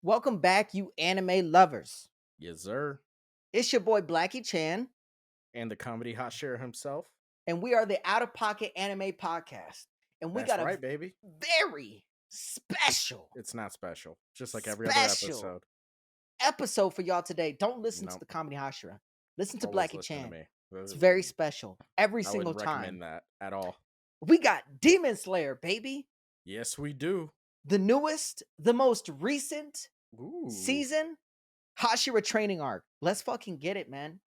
Welcome back, you anime lovers. Yes, sir. It's your boy Blackie Chan, And the comedy HASHIRA himself. and we are the Out of Pocket Anime Podcast. And we That's got a right, baby. very special, It's not special. Just like every other special episode. episode for y'all today. Don't listen to No, the comedy Hashira. Listen to always Blackie listen to Chan. me. It's very special every I single wouldn't time. recommend that at all. We got Demon Slayer, baby. Yes, we do. The newest, the most recent Ooh. season Hashira training arc. Let's fucking get it, man.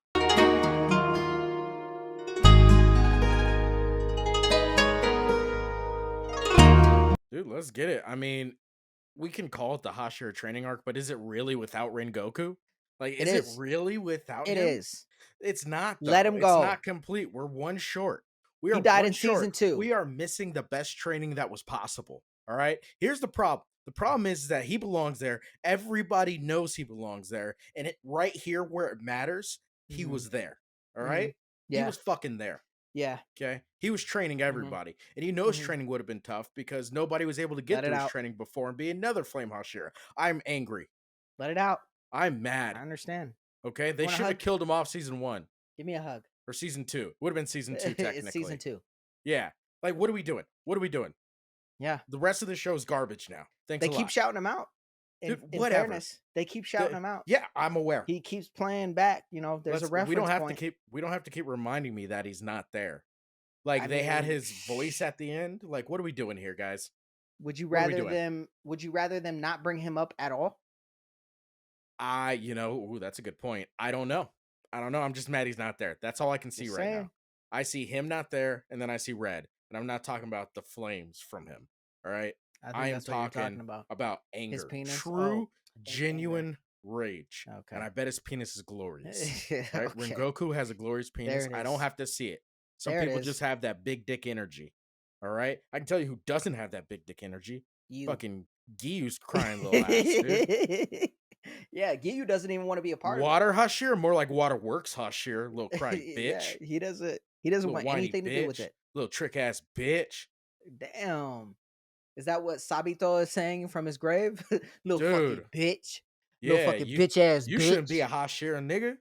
Dude, let's get it. I mean, we can call it the HASHIRA training arc, but is it really without Rengoku? Like, It is it is. really without It him? is. It's not, though. Let him It's go. not complete. We're one short. We He are died one in short. season 2. We are missing the best training that was possible. All right. Here's the problem. The problem is that he belongs there. Everybody knows he belongs there. And it right here where it matters, he Mhm. was there. All Mhm. right. He Yeah. was fucking there. Yeah. Okay. He was training everybody. And he knows training would have been tough because nobody was able to get Let it through his out. training before and be another Flame Hashira. I'm angry. Let it out. I'm I mad. understand. Okay. They wanna should have hug? killed him off season 1 Give me a hug. or season 2. Would have been season 2 technically. It's season 2. Yeah. Like, what are we doing? What are we doing? Yeah. The rest of the show is garbage now. Thanks They a lot. keep shouting him out. In whatever. fairness, they keep shouting him out. Yeah, I'm aware. He keeps playing back. You know, there's a reference we don't have point. we don't have to keep reminding me that he's not there. Like, they had his voice at the end. Like, what are we doing here, guys? Would you What are we rather doing? them not bring him up at all? That's a good point. I don't know. I'm just mad he's not there. That's all I can see Just right saying. now. I see him not there, and then I see red. And I'm not talking about the flames from him. All right. I am that's what you're talking about anger. His penis? True, Oh, genuine rage. Okay. And I bet his penis is glorious. Okay. Right? Rengoku has a glorious penis. it I don't is. have to see it. Some There it people is. just have that big dick energy. All right. I can tell you who doesn't have that big dick energy. You. Fucking Giyu's crying little ass, dude. Yeah, Giyu doesn't even want to be a part Water Hashir, more like Waterworks Hashir, little crying of it. bitch. Yeah, he doesn't want whiny anything to do with bitch. it. Little trick ass bitch. Damn. Is that what Sabito is saying from his grave? Little Dude. fucking bitch. Yeah, Little fucking bitch ass you bitch. shouldn't be a Hashira, nigga.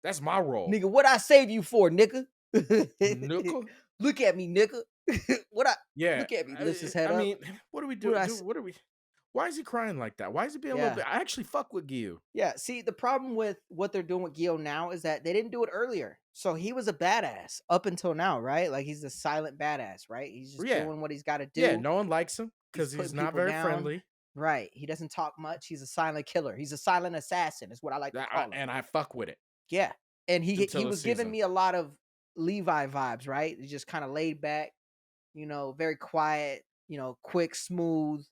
That's my role. Nigga, what I save you for, nigga? Nigga? Look at me, nigga. Look at me. Lifts his head up. I mean, what are we doing? What Why is he crying like that? Why is he being a little bit? I actually fuck with Giyu. Yeah, see, the problem with what they're doing with Gyo now is that they didn't do it earlier. So he was a badass up until now, right? Like, he's a silent badass, right? He's just doing what he's got to do. Yeah, no one likes him because he's putting not people very down. friendly. Right. He doesn't talk much. He's a silent killer. He's a silent assassin, is what I like to call him. And I fuck with it. Yeah. And he Until was this giving season. me a lot of Levi vibes, right? He's just kind of laid back, you know, very quiet, you know, quick, smooth,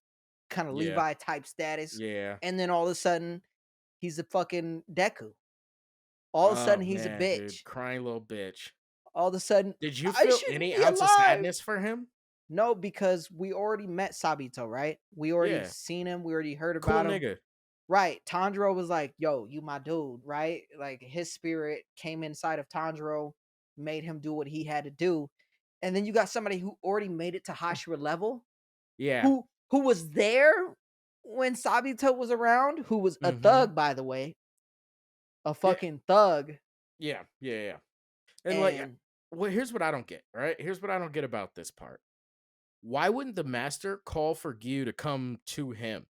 kind of Levi type status. Yeah. And then all of a sudden, he's a fucking Deku. All of a sudden, he's a bitch. Dude, crying little bitch. All of a sudden, did you feel any ounce of sadness for him? No, because we already met Sabito, right? We already seen him. We already heard about him. Nigga. Right. Tanjiro was like, yo, you my dude, right? Like, his spirit came inside of Tanjiro, made him do what he had to do. And then you got somebody who already made it to Hashira level. Yeah. Who was there when Sabito was around, who was a thug, by the way. A fucking thug. Yeah. And like, well, here's what I don't get, right? Here's what I don't get about this part. Why wouldn't the master call for Giyu to come to him?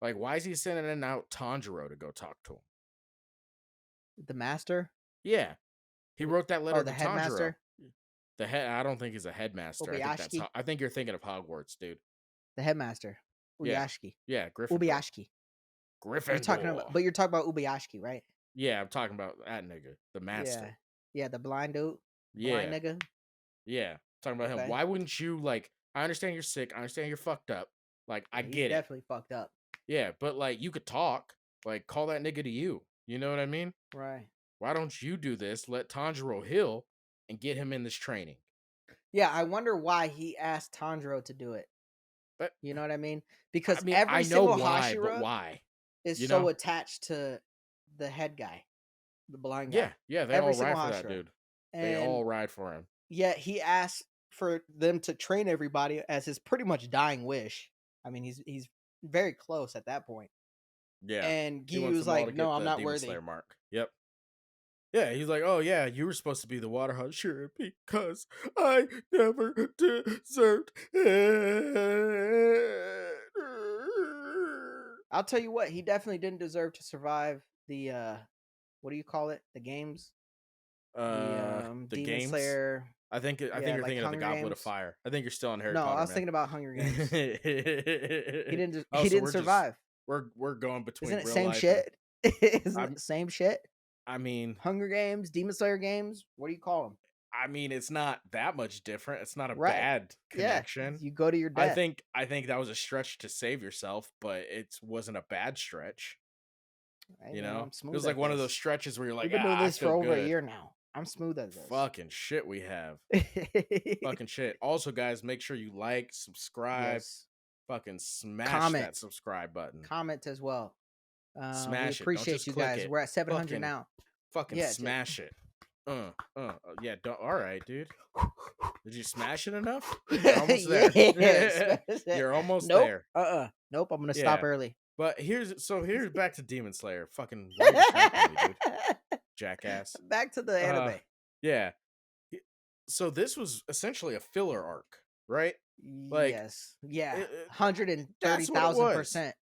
Like, why is he sending out Tanjiro to go talk to him? The master? Yeah. He wrote that letter the to headmaster? Tanjiro. I don't think he's a headmaster. I think you're thinking of Hogwarts, dude. The headmaster. Uyashiki. Yeah, Gryffindor. Ubuyashiki. Gryffindor. You're talking about Ubuyashiki, right? Yeah, I'm talking about that nigga, the master. Yeah, the blind dude. Blind nigga. Yeah, talking about him. Why wouldn't you, like, I understand you're sick. I understand you're fucked up. Like, I get it. Definitely fucked up. Yeah, but, like, you could talk. Like, call that nigga to you. You know what I mean? Right. Why don't you do this? Let Tanjiro heal and get him in this training. Yeah, I wonder why he asked Tanjiro to do it. But you know what I mean? Because I know why, but why? Is so attached to the head guy, the blind guy. Yeah, they all ride for that dude. They all ride for him. Yeah, he asked for them to train everybody as his pretty much dying wish. I mean, he's very close at that point. Yeah. And He Gyu wants was them all like, to "No, get I'm the not Demon worthy." Slayer mark. Yep. Yeah, he's like, "Oh yeah, you were supposed to be the water Hashira because I never deserved it." I'll tell you what, he definitely didn't deserve to survive the what do you call it? The games? The The Demon games. Slayer, I think yeah, you're like thinking of the Hunger Goblet of Games. Fire. I think you're still on Harry No, I Potter, was man. thinking about Hunger Games. Oh, He so didn't survive. we're going Isn't between it real same life and shit? Isn't I'm it same shit? I mean Hunger Games, Demon Slayer games, what do you call them? I mean it's not that much different. It's not a Right. bad Yeah, connection. you go to your I death. think I think that was a stretch to save yourself, but it wasn't a bad stretch. Hey You man, know, I'm it was smooth like at one of those this. stretches where you're like, We've been doing I this for feel over a good. year now. I'm smooth at this. Fucking shit, we have fucking shit. Also, guys, make sure you like, subscribe, Yes. fucking smash Comment. that subscribe button. Comment as well. We Smash it. Don't appreciate just you click guys. it. We're at 700 Fucking now. fucking Yeah, smash it. Yeah. Don't. All right, dude. Did you smash it enough? You're almost there. yeah, smash it. You're almost Nope. there. Nope. I'm gonna stop Yeah. early. But here's back to Demon Slayer. Fucking why are you distracting me, dude? Jackass. Back to the Uh, anime. yeah. So this was essentially a filler arc, right? Like Yes. Yeah. that's what it was. 130,000%.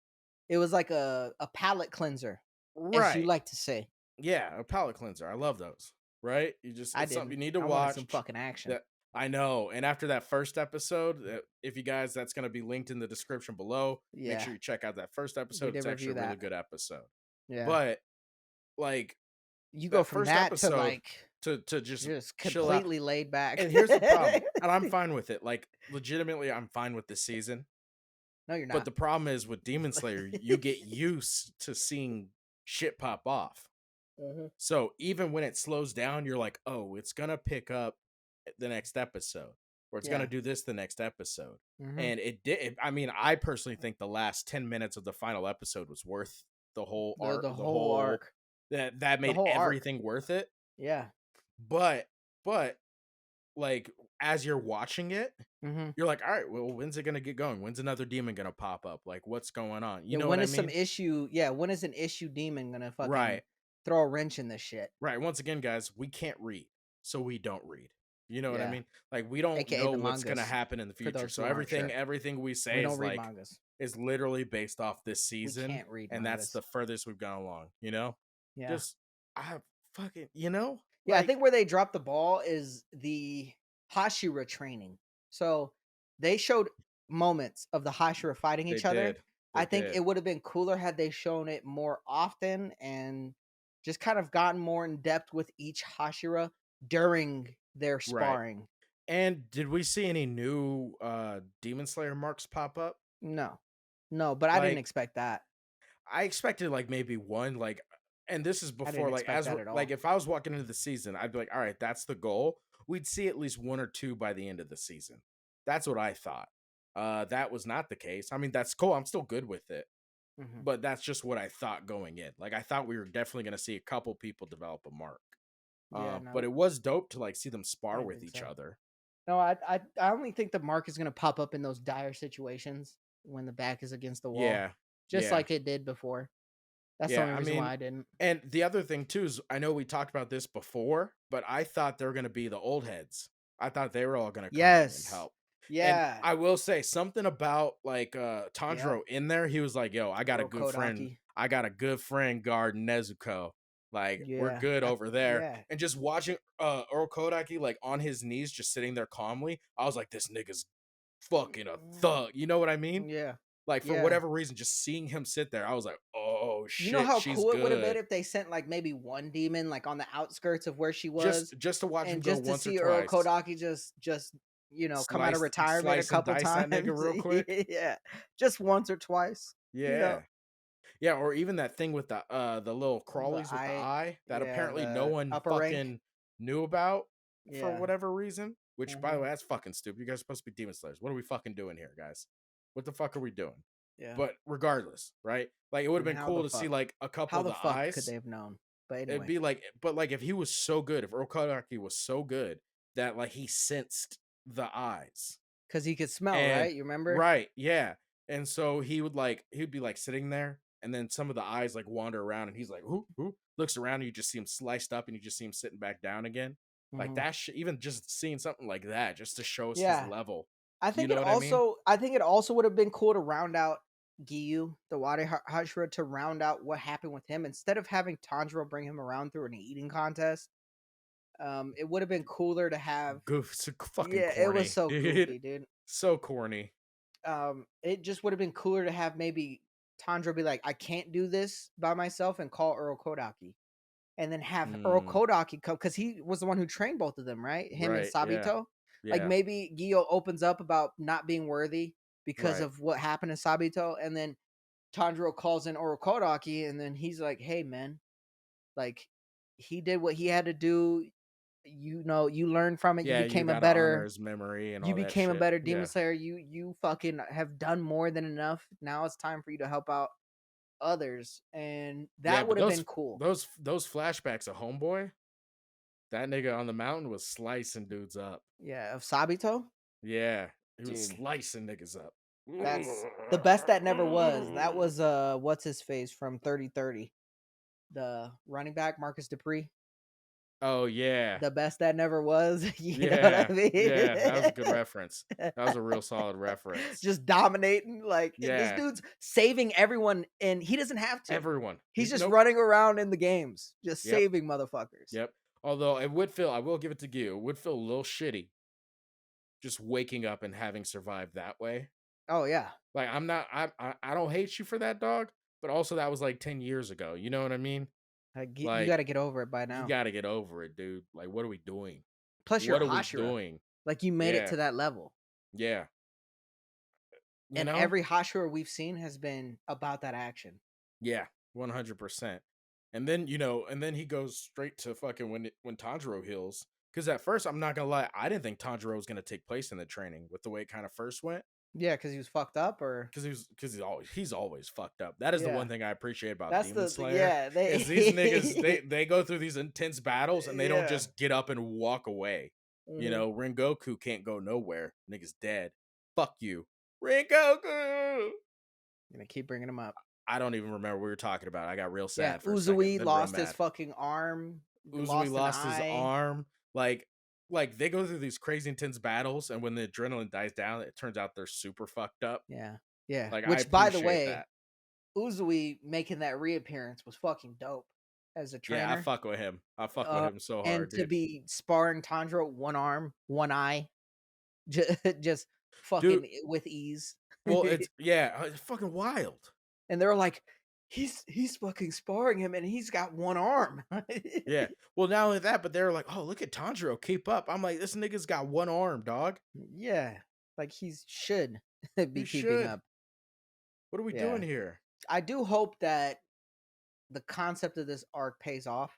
It was like a palate cleanser, as you Right. like to say. Yeah, a palate cleanser. I love those. Right? I It's something you didn't. need to I wanted some watch. fucking action. That I know. And after that first episode, if you guys, that's going to be linked in the description below. Make Yeah. sure you check out that first We episode. did It's actually review a really that. good episode. Yeah. But like You go that from first that to episode like to just chill out. completely laid back. And here's the problem. And I'm fine with it. Like legitimately, I'm fine with this season. No, you're But not. the problem is with Demon Slayer, you get used to seeing shit pop off. Mhm. So even when it slows down, you're like, oh, it's gonna pick up the next episode, or it's gonna Yeah. do this the next episode. Mhm. And it did. I mean, I personally think the last 10 minutes of the final episode was worth the whole arc. The The whole whole arc. that The made whole arc. everything worth it. Yeah. But like as you're watching it, Mhm. you're like, all right, well, when's it gonna get going? When's another demon gonna pop up? Like, what's going on? You Yeah, know when what I is some mean? issue? Yeah, when is an issue demon gonna fucking Right. throw a wrench in this shit? Right. Once again, guys, we can't read, so we don't read. You know what I Yeah, mean? Like we don't aka know the what's gonna mangas. happen in the For future. those So who aren't sure, everything we we say don't read mangas. is literally based off this We season, can't read and that's mangas. the furthest we've gone along. You know, Yeah, just I fucking yeah. I like think where they dropped the ball is the Hashira training. So they showed moments of the Hashira fighting they each other. did, they I think did. it would have been cooler had they shown it more often and just kind of gotten more in depth with each Hashira during their Right. sparring. And did we see any new Demon Slayer marks pop up? No, no, but I didn't Like expect that. I expected like maybe one, like, and this is I didn't before, like, expect that at like all. if I was walking into the season, I'd be like, all right, that's the goal. We'd see at least one or two by the end of the season. That's what I thought. That was not the case. I mean, that's cool. I'm still good with it, Mhm. but that's just what I thought going in. Like, I thought we were definitely going to see a couple people develop a mark. Yeah, But no, it was dope to like see them I spar didn't with think each so. other. No, I only think the mark is gonna pop up in those dire situations when the back is against the wall, Yeah, just yeah. like it did before. That's the Yeah, only I reason why mean, I didn't. and the other thing too is I know we talked about this before, but I thought they were gonna be the old heads. I thought they were all gonna come in and Yes. help. And Yeah. I will say something about like Yep. Tanjiro in there, he was like, yo, I got a good friend. Urokodaki. I got a good friend guarding Nezuko. Like, we're Yeah. good over there. Yeah. And just watching Urokodaki like on his knees, just sitting there calmly, I was like, this nigga's fucking a thug. You know what I mean? Yeah. Like for Yeah. whatever reason, just seeing him sit there, I was like, "Oh You know shit, how she's cool it would have been good." if they sent like maybe one demon like on the outskirts of where she was, Just to watch him and go just to once or see twice, Urokodaki just come out of retirement a slice and couple dice that times. nigga real quick. Yeah, just once or twice. You know, Yeah, yeah, or even that thing with the little the crawlies with the eye. eye that Yeah, apparently no the one upper rank. fucking knew about for Yeah. whatever reason. Which, by the Hmm. way, that's fucking stupid. You guys are supposed to be demon slayers. What are we fucking doing here, guys? What the fuck are we doing? Yeah. But regardless, right? Like it would have And been cool to see like a couple how of the the fuck could eyes. they have known? But It'd anyway, be like, but like if he was so good, if Urokodaki was so good that like he sensed the eyes. because he could smell, And right? You remember? right, yeah. And so he would be like sitting there and then some of the eyes like wander around, and he's like, who? Looks around, and you just see him sliced up, and you just see him sitting back down again. Like Mhm. that shit, even just seeing something like that, just to show us his Yeah. level. You know what I mean? I think it also would have been cool to round out Giyu, the Wade Hashira, to round out what happened with him instead of having Tanjiro bring him around through an eating contest. It would have been cooler to have. Goof, so fucking Yeah, it was corny, so dude. goofy, dude. So corny. It just would have been cooler to have maybe Tanjiro be like, I can't do this by myself and call Earl Kodaki. And then have Earl Mm, Kodaki come because he was the one who trained both of them, right? Him and right. Yeah. Sabito. Like Yeah. maybe Gio opens up about not being worthy because Right. of what happened to Sabito, and then Tanjiro calls in Earl Kodaki, and then he's like, "Hey, man, like he did what he had to do. You know, you learned from it. Yeah. You gotta honor his memory and You all that became a shit. better demon Yeah. slayer. You fucking have done more than enough. Now it's time for you to help out others." And Yeah. that But would have been cool. those flashbacks of Homeboy, that nigga on the mountain was slicing dudes up. Yeah, of Sabito. Yeah. He was Dude, slicing niggas up. that's the best that never was. That was what's his face from 3030. The running back, Marcus Dupree. Oh yeah. The best that never was. You know what I Yeah. mean? Yeah. That was a good reference. That was a real solid reference. Just dominating. Like this Yeah. dude's saving everyone and he doesn't have to. Everyone. He's just Nope. running around in the games, just Yep. saving motherfuckers. Yep. Although it would feel, I will give it to you, it would feel a little shitty just waking up and having survived that way. Oh yeah. Like I'm not, I don't hate you for that, dog. But also that was like 10 years ago. You know what I mean? Like, you Like got to get over it by you now. got to get over it, dude. Like what are we doing? Plus, you're What a are we Hashira. doing? Like you made it Yeah. to that level. Yeah. You And know? every Hashira we've seen has been about that action. Yeah. 100%. And then, and then he goes straight to fucking when Tanjiro heals. Because at first, I'm not gonna lie, I didn't think Tanjiro was gonna take place in the training with the way it kind of first went. Yeah, because he was fucked up, or Because he's always fucked up. That is the yeah, one thing I appreciate about that's Demon the Slayer yeah is these niggas they they go through these intense battles and they don't yeah. just get up and walk away. Hmm. Rengoku can't go nowhere. Nigga's dead. Fuck you, Rengoku. Gonna keep bringing him up. I don't even remember what we were talking about. I got real Yeah, sad for a second, Uzui then real lost his mad. fucking arm, Uzui lost an lost his eye. arm. Like they go through these crazy intense battles, and when the adrenaline dies down, it turns out they're super fucked up. Yeah, yeah. Like I Which, by the appreciate way, that. Uzui making that reappearance was fucking dope as a Yeah, I trainer. fuck with him. I fuck with him so hard, And to dude. be sparring Tanjiro, one arm, one eye, just Dude, fucking with ease. well, it's fucking wild. And they're like, he's fucking sparring him, and he's got one arm. Yeah. Well, not only that, but they're like, oh, look at Tanjiro, keep up. I'm like, this nigga's got one arm, dog. Yeah, like he should You be keeping should. up. What are we doing Yeah, here? I do hope that the concept of this arc pays off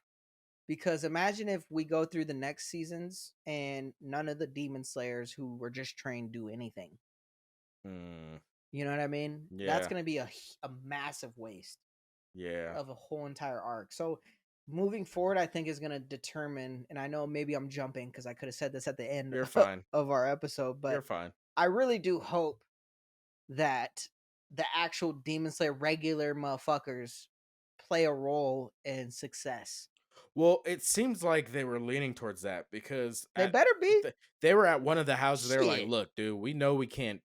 because imagine if we go through the next seasons and none of the demon slayers who were just trained do anything. Hmm. You know what I mean? That's Yeah. going to be a massive waste Yeah. of a whole entire arc. So moving forward, I think is going to determine, and I know maybe I'm jumping because I could have said this at the end You're fine. of our episode, You're but fine. I really do hope that the actual Demon Slayer regular motherfuckers play a role in success. Well, it seems like they were leaning towards that because They better be. they were at one of the houses. They were like, Shit. "Look, dude, we know we can't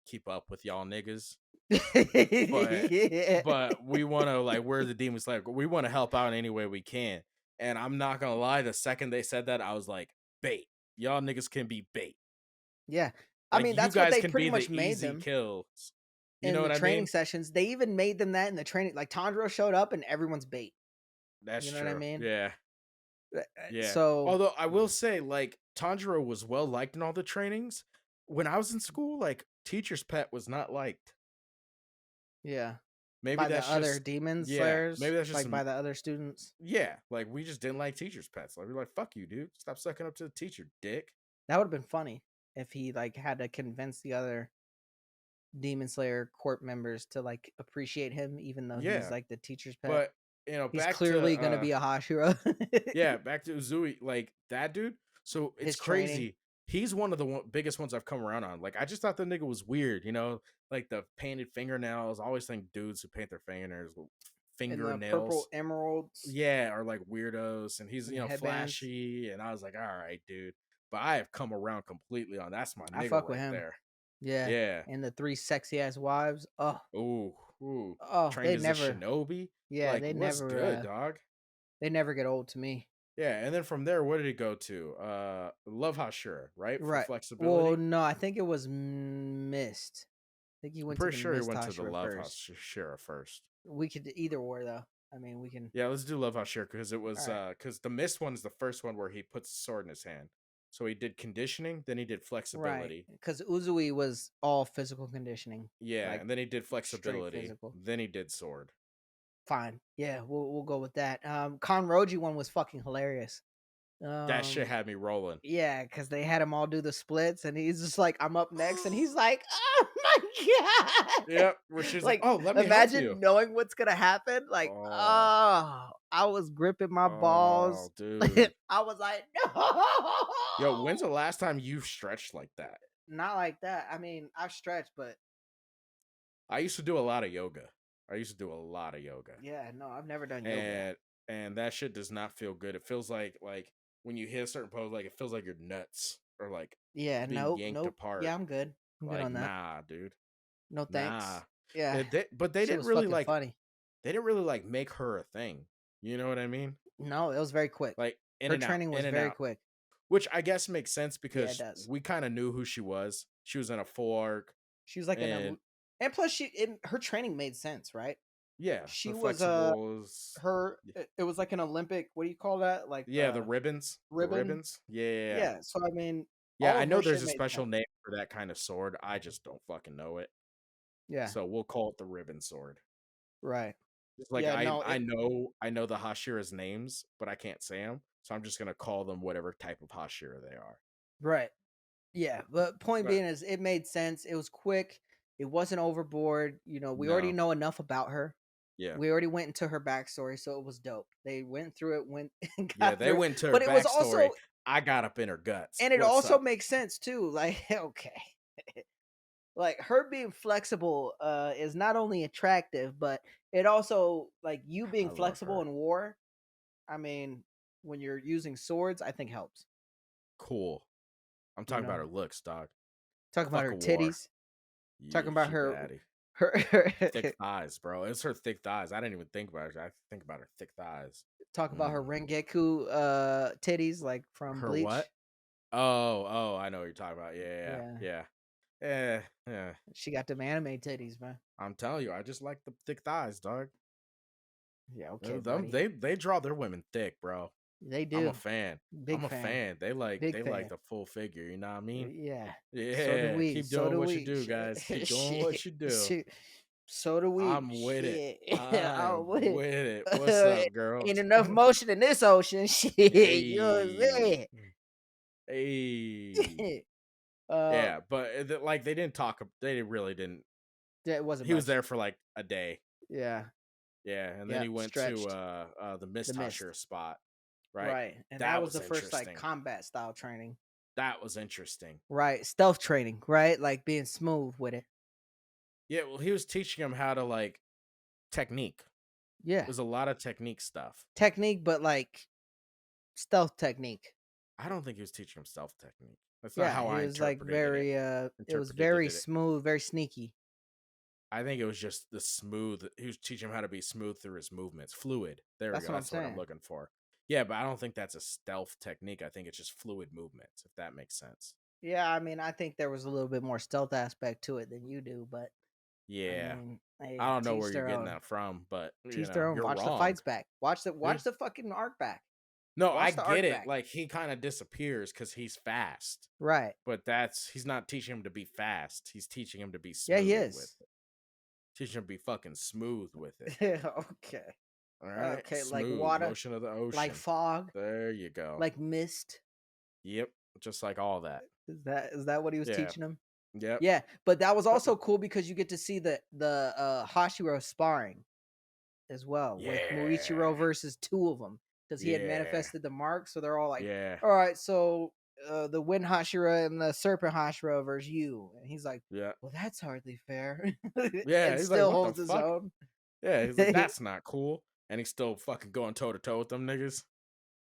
keep up with y'all niggas, but Yeah. but we want to like we're the Demon Slayer. We want to help out in any way we can." And I'm not gonna lie, the second they said that, I was like, "Bait, y'all niggas can be bait. Yeah. I Like mean, you that's what guys they can pretty be much the made easy them kills." You know in the what I training mean? sessions. They even made them that in the training. Like Tanjiro showed up and everyone's bait. That's You know what I true. mean? Yeah, yeah. So, Although I will say, like Tanjiro was well liked in all the trainings. When I was in school, like teacher's pet was not liked. yeah. Maybe By the that's other just demon yeah. slayers, Maybe that's just like by some the other students. yeah. Like we just didn't like teachers' pets. Like we're like, fuck you, dude. Stop sucking up to the teacher, dick. That would have been funny if he like had to convince the other Demon Slayer court members to like appreciate him, even though he's Yeah, like the teacher's pet. but He's back clearly to gonna be a Hashira. yeah, back to Uzui. Like that dude. So it's His training. crazy. he's one of the biggest ones I've come around on. Like, I just thought the nigga was weird, you know, like the painted fingernails. I always think dudes who paint their And the purple fingernails, emeralds yeah, are like weirdos. And he's, and the headbands. flashy. And I was like, all right, dude. But I have come around completely on that's my I nigga fuck with right him. there. Yeah. Yeah. And the three sexy ass wives. Oh, Ooh, ooh. oh, Trained as a shinobi. yeah, Like, what's good, dog? they never get old to me. Yeah, and then from there, where did he go to? Love HASHIRA, right? For Right. Well, flexibility. no, I think it was Mist. I think he I'm went to pretty the sure he Mist went to the Hashira Love first. HASHIRA first. We could either or though. I mean, we can. Yeah, let's do Love HASHIRA because it All was right. because the Mist one is the first one where he puts the sword in his hand. So he did conditioning, then he did Right. flexibility. Because Uzui was all physical conditioning, Yeah, like and then he did straight flexibility. physical. Then he did sword. Fine. Yeah, we'll go with that. Kanroji one was fucking hilarious. That shit Um, had me rolling. yeah, because they had him all do the splits, and he's just like, "I'm up next," and he's like, "Oh my god!" Yep, where she's like, Like, "Oh, let me help you." imagine knowing what's gonna happen. Like, Oh, oh, I was gripping my oh, balls. dude. I was like, no, Yo, when's the last time you stretched like that? not like that. I mean, I've stretched, but I used to do a lot of yoga. I used to do a lot of yoga. yeah, no, I've never done yoga. And that shit does not feel good. It feels like when you hit a certain pose, like it feels like your nuts are like Yeah, being nope, yanked nope. apart. Yeah, I'm good. I'm good Like, on that. nah, dude. No Nah. thanks. Yeah, But they shit didn't was really fucking like funny. make her a thing. You know what I mean? No, it was very quick. Like in Her and out, training in was and very out. quick. Which I guess makes sense Yeah, it because does. we kind of knew who she was. She was in a full arc She was like and and plus her training made sense, right? yeah, She the was flexibles. it was like an Olympic, what do you call that? Like Yeah, the the ribbons. The ribbon. ribbons. Yeah. Yeah, so I mean, Yeah, all I of know her there's shit a made special sense. name for that kind of sword. I just don't fucking know it. Yeah, So we'll call it the ribbon sword. right. Just like Yeah, no, I know the Hashira's names, but I can't say them. So I'm just gonna call them whatever type of Hashira they are. right. Yeah, but point But being is it made sense. It was quick. It wasn't overboard. You know, we already no, know enough about her. yeah, We already went into her backstory, so it was dope. They went through it, went and yeah, got they through it. went to her But it was backstory. also I got up in her guts. and it What's also up? makes sense too. Like, okay. Like her being flexible is not only attractive, but it also like you I being love flexible her. in war, I mean, when you're using swords, I think helps. Cool. I'm You talking about know, her looks, dog. talking about Fuck her a war. titties, talking Yeah, about she her baddie. her Thick thighs, bro. It's her thick thighs. I didn't even think about it. I think about her thick thighs. talk about her Mm. Rengeku titties like from Her what? Bleach. Oh, I know what you're talking about. Yeah, Yeah. Yeah. she got them anime titties, man. I'm telling you, I just like the thick thighs, dog. Yeah, okay, buddy. They draw their women thick, bro. They I'm a do. fan. I'm Big a fan. fan. Big They like fan. the full figure. You know what I mean? Yeah. So do Yeah. we. Keep So doing do what you we. do, guys. Keep doing what Shit. you do. Shit. So do we. I'm with it. Shit. I'm I'm with with it. What's it. up, girls? Ain't enough motion in this ocean. Shit. You know what I'm Hey. saying? Hey. uh, Yeah, but like they didn't talk. They really didn't. that wasn't He was much. there for like a day. Yeah. Yeah, and then Yeah. he went to Stretched. the The Mist mist. Hashira spot, right? Right. And that That was was the first like interesting. combat style training. That was interesting. Right. Stealth training. Right. Like being smooth with it. Yeah, well, he was teaching him how to like technique. Yeah. There's a lot of technique stuff. Technique, but like stealth technique. I don't think he was teaching him self technique. That's not Yeah, how he I was like interpreted it. it was Interpreted very it. smooth, very sneaky. I think it was just the smooth. He was teaching him how to be smooth through his movements, fluid. There we That's go. what I'm That's what I'm saying. looking for. Yeah, but I don't think that's a stealth technique. I think it's just fluid movements, if that makes sense. Yeah, I mean, I think there was a little bit more stealth aspect to it than you do, but I Yeah, mean, I hey, don't know where teach you're their getting own. that from, but Teach their own. you're Watch the wrong. fights back. Yeah. Watch the fucking arc back. No, I Watch the get arc it. back. Like he kind of disappears because he's fast, Right. but he's not teaching him to be fast. He's teaching him to be Yeah, he smooth with is. it. Teaching him to be fucking smooth with it. Okay. All right, Okay, like smooth water, motion of the like ocean. fog, There you go. like mist. Yep, just like all that. Is that what he was Yeah. teaching him? Yep. Yeah, but that was But also cool because you get to see the Hashira sparring as well with yeah. Muichiro versus two of them because he had Yeah. manifested the mark. So they're all like, Yeah. "All right, so the Wind Hashira and the Serpent Hashira versus you, and he's like, Yeah. well, that's hardly fair, Yeah. and He's like, still what the holds his fuck? own. Yeah. He's like, that's not cool. And he's still fucking going toe to toe with them niggas.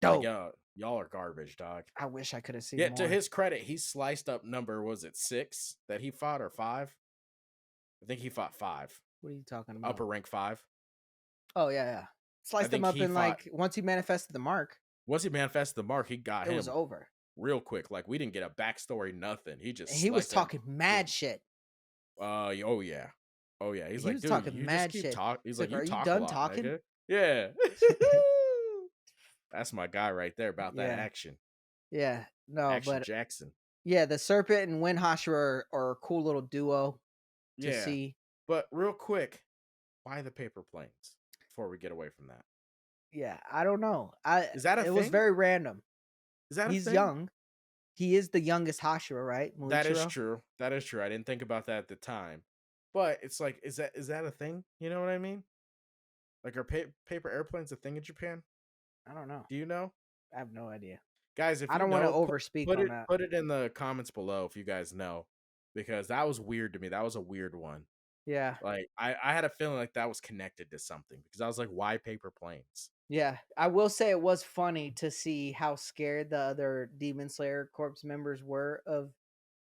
Like, Dope. yo, y'all are garbage, dog. I wish I could have seen Yeah, to more. his credit, he sliced up number, was it 6 that he fought or 5? I think he fought 5. What are you talking about? Upper rank 5. Oh yeah. I Sliced them think up he in fought like once he manifested the mark, once he manifested the mark, he got it was him over. real quick. Like we didn't get a backstory, nothing. He And just he was sliced that. talking mad shit. Oh yeah. Oh yeah. He's He like, was dude, talking you just mad keep shit. talk. He's He's like, like, you "Are you talk a done lot, talking?" nigga. Yeah. That's my guy right there about that Yeah. action. Yeah. No, Action but Jackson. yeah, the Serpent and Wind Hashira are a cool little duo to Yeah. see. But real quick, why the paper planes? Before we get away from that. Yeah, I don't know. Is that a It was thing? very random. Is that a He's thing? young. He is the youngest Hashira, right? That is Muichiro. true. That is true. I didn't think about that at the time. But it's like, is that a thing? You know what I mean? Like, are paper airplanes a thing in Japan? I don't know. Do you know? I have no idea. Guys, if I you don't want to know, overspeak on that. put it in the comments below if you guys know. Because that was weird to me. That was a weird one. Yeah. Like, I had a feeling like that was connected to something. Because I was like, why paper planes? Yeah. I will say it was funny to see how scared the other Demon Slayer Corps members were of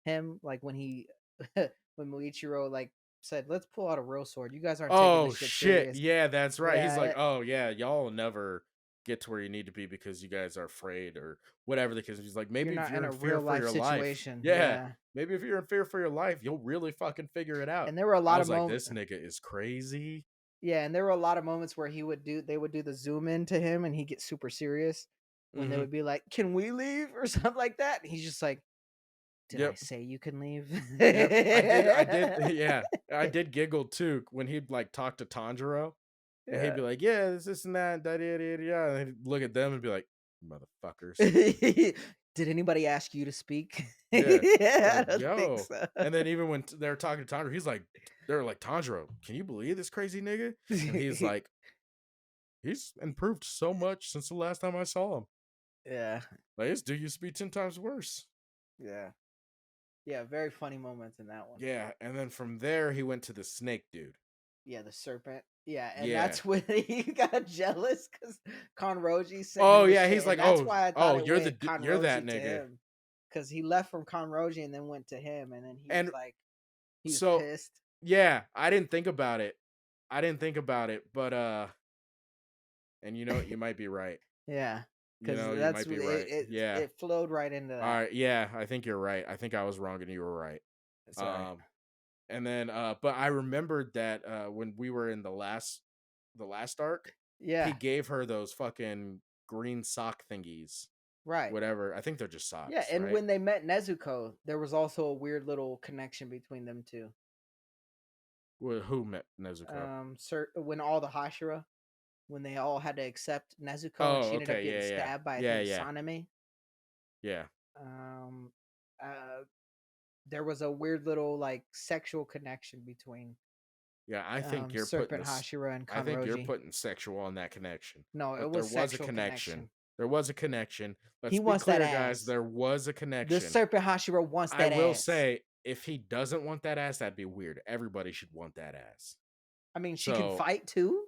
him. Like when he when Muichiro like said, "Let's pull out a real sword. You guys aren't taking Oh this shit shit. serious." Yeah, that's right. He's like, Yeah. "Oh yeah, y'all will never get to where you need to be because you guys are afraid or whatever the case." He's like, You're "Maybe if not you're in in a fear real for life your life." situation. Yeah. Yeah. Maybe if you're in fear for your life, you'll really fucking figure it out. And there were a I lot of was like, moments. this nigga is crazy. Yeah, and there were a lot of moments where they would do the zoom in to him and he get super serious when they Mhm. would be like, "Can we leave?" or something like that. And he's just like, "Did I Yep. say you can leave?" Yep. I did yeah. I did giggle too when he'd like talk to Tanjiro and he'd Yeah. be like, "Yeah, this and that, da da da da," and he'd look at them and be like, "Motherfuckers." Did anybody ask you to speak? Yeah. Yeah, Like, I don't think yo. so. And then even when they're talking to Tanjiro, he's like, they're like, Tanjiro, can you believe this crazy nigga? And he's like, he's improved so much since the last time I saw him. Yeah, Like, his dude used to be 10 times worse. yeah, yeah. Very funny moments in that one. Yeah. And then from there, he went to the snake dude. Yeah, the serpent. Yeah, and Yeah. that's when he got jealous because Conroji sent Oh, him the yeah. He's shit, and like, that's why I thought it you're went you're that Conroji to nigga. him because he left from Conroji and then went to him, and then he was And like, he was so, pissed. yeah, I didn't think about it. But, and you know what? You might be right. Yeah, You because know, you that's might be right. Yeah. it flowed right into All that. right. Yeah. I think you're right. I think I was wrong and you were right. That's all right. And then but I remembered that when we were in the last arc, Yeah, he gave her those fucking green sock thingies. right. Whatever. I think they're just Yeah, socks, and right? when they met Nezuko, there was also a weird little connection between them two. Who met Nezuko? When all the Hashira, when they all had to accept Nezuko, and Oh, she ended up okay, getting yeah, yeah. stabbed by I Yeah, think yeah. Sanemi. Yeah. Um, there was a weird little like sexual connection between Yeah, I think you're putting Serpent this Hashira and I think you're Kanroji. putting sexual on that connection. No, it But there was was a sexual connection. connection. There was a connection. He Let's be wants that clear, guys. ass. There was a The connection. Serpent Hashira wants I that will ass. say, if he doesn't want that ass, that'd be weird. Everybody should want that ass. I mean, she can So fight too.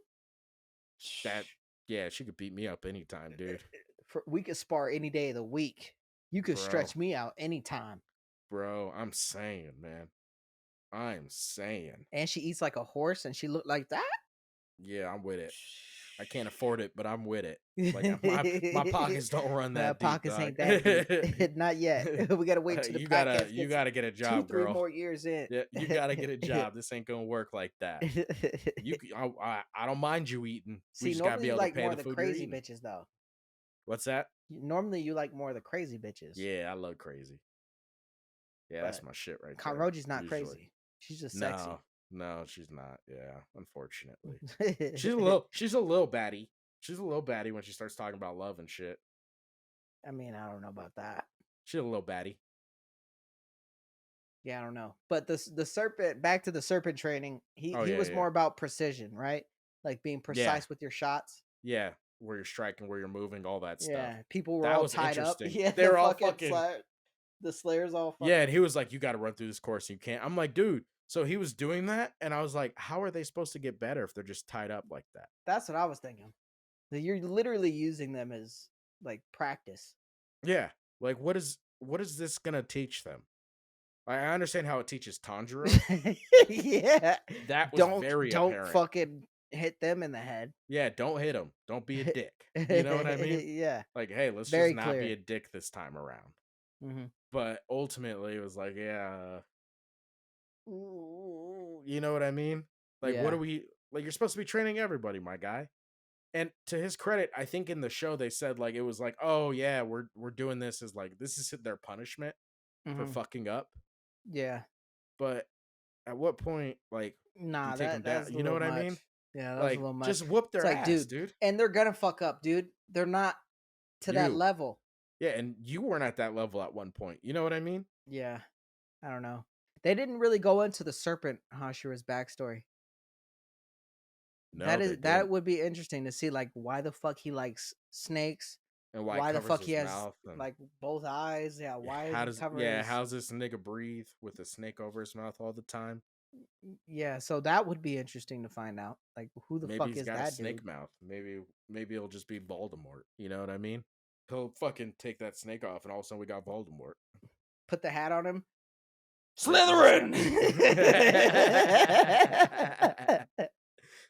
that, yeah, she could beat me up anytime, dude. We could spar any day of the week. You could Bro, stretch me out anytime. bro, I'm saying, man. I'm saying. And she eats like a horse, and she looked like that. Yeah, I'm with it. I can't afford it, but I'm with it. Like my pockets don't run that deep, Pockets dog. ain't that deep. Not yet. We gotta wait till the podcast you gets gotta get a job, 2-3 girl. more years in. Yeah, you gotta get a job. This ain't gonna work like that. I don't mind you eating. We See, just gotta normally be you able to like pay more the of the food you're crazy eating. bitches, though. What's that? Normally you like more of the crazy bitches. Yeah, I love crazy. Yeah, that's my shit right there. Conroji's not usually. crazy. She's just sexy. No, she's not. Yeah, unfortunately. She's a little baddie. She's a little baddie when she starts talking about love and shit. I mean, I don't know about that. She's a little baddie. Yeah, I don't know. But the serpent, back to the serpent training, he was more about precision, right? Like being precise with your shots. Yeah, where you're striking, where you're moving, all that stuff. Yeah, people were That all was tied up. interesting. Yeah, They were all fucking The Slayer's all Yeah, fucking. and he was like, "You got to run through this course. You can't." I'm like, "Dude." So he was doing that, and I was like, "How are they supposed to get better if they're just tied up like that?" That's what I was thinking. That you're literally using them as like practice. Yeah, like what is this gonna teach them? I understand how it teaches Tanjiro. Yeah. That was Don't very don't apparent. fucking hit them in the head. Yeah, don't hit him. Don't be a dick. You know what I mean? Yeah. Like, hey, let's just Very not be clear. a dick this time around. Mhm. But ultimately, it was like, yeah, ooh, you know what I mean? Like, what Yeah. are we like? You're supposed to be training everybody, my guy. And to his credit, I think in the show they said like it was like, oh yeah, we're doing this as like this is their punishment for Mhm. fucking up. Yeah. But at what point, like, do you Nah, take them down? that's a You know little what I mean? much. Yeah, that was a Like, little much. just whoop It's their like, ass, dude, dude. and they're gonna fuck up, dude. They're not to that You. level. Yeah, and you weren't at that level at one point. You know what I mean? Yeah. I don't know. They didn't really go into the serpent Hashira's backstory. No, they That didn't. would be interesting to see, like, why the fuck he likes snakes, And why it why the covers fuck he his has mouth and like both eyes, yeah, why does how he does cover yeah, his how's this nigga breathe with a snake over his mouth all the time? yeah, so that would be interesting to find out. Like who the Maybe fuck he's is got a that dude? snake mouth. Maybe it'll just be Voldemort. You know what I mean? He'll fucking take that snake off, and all of a sudden we got Voldemort. Put the hat on him. Yep, you just Slytherin. got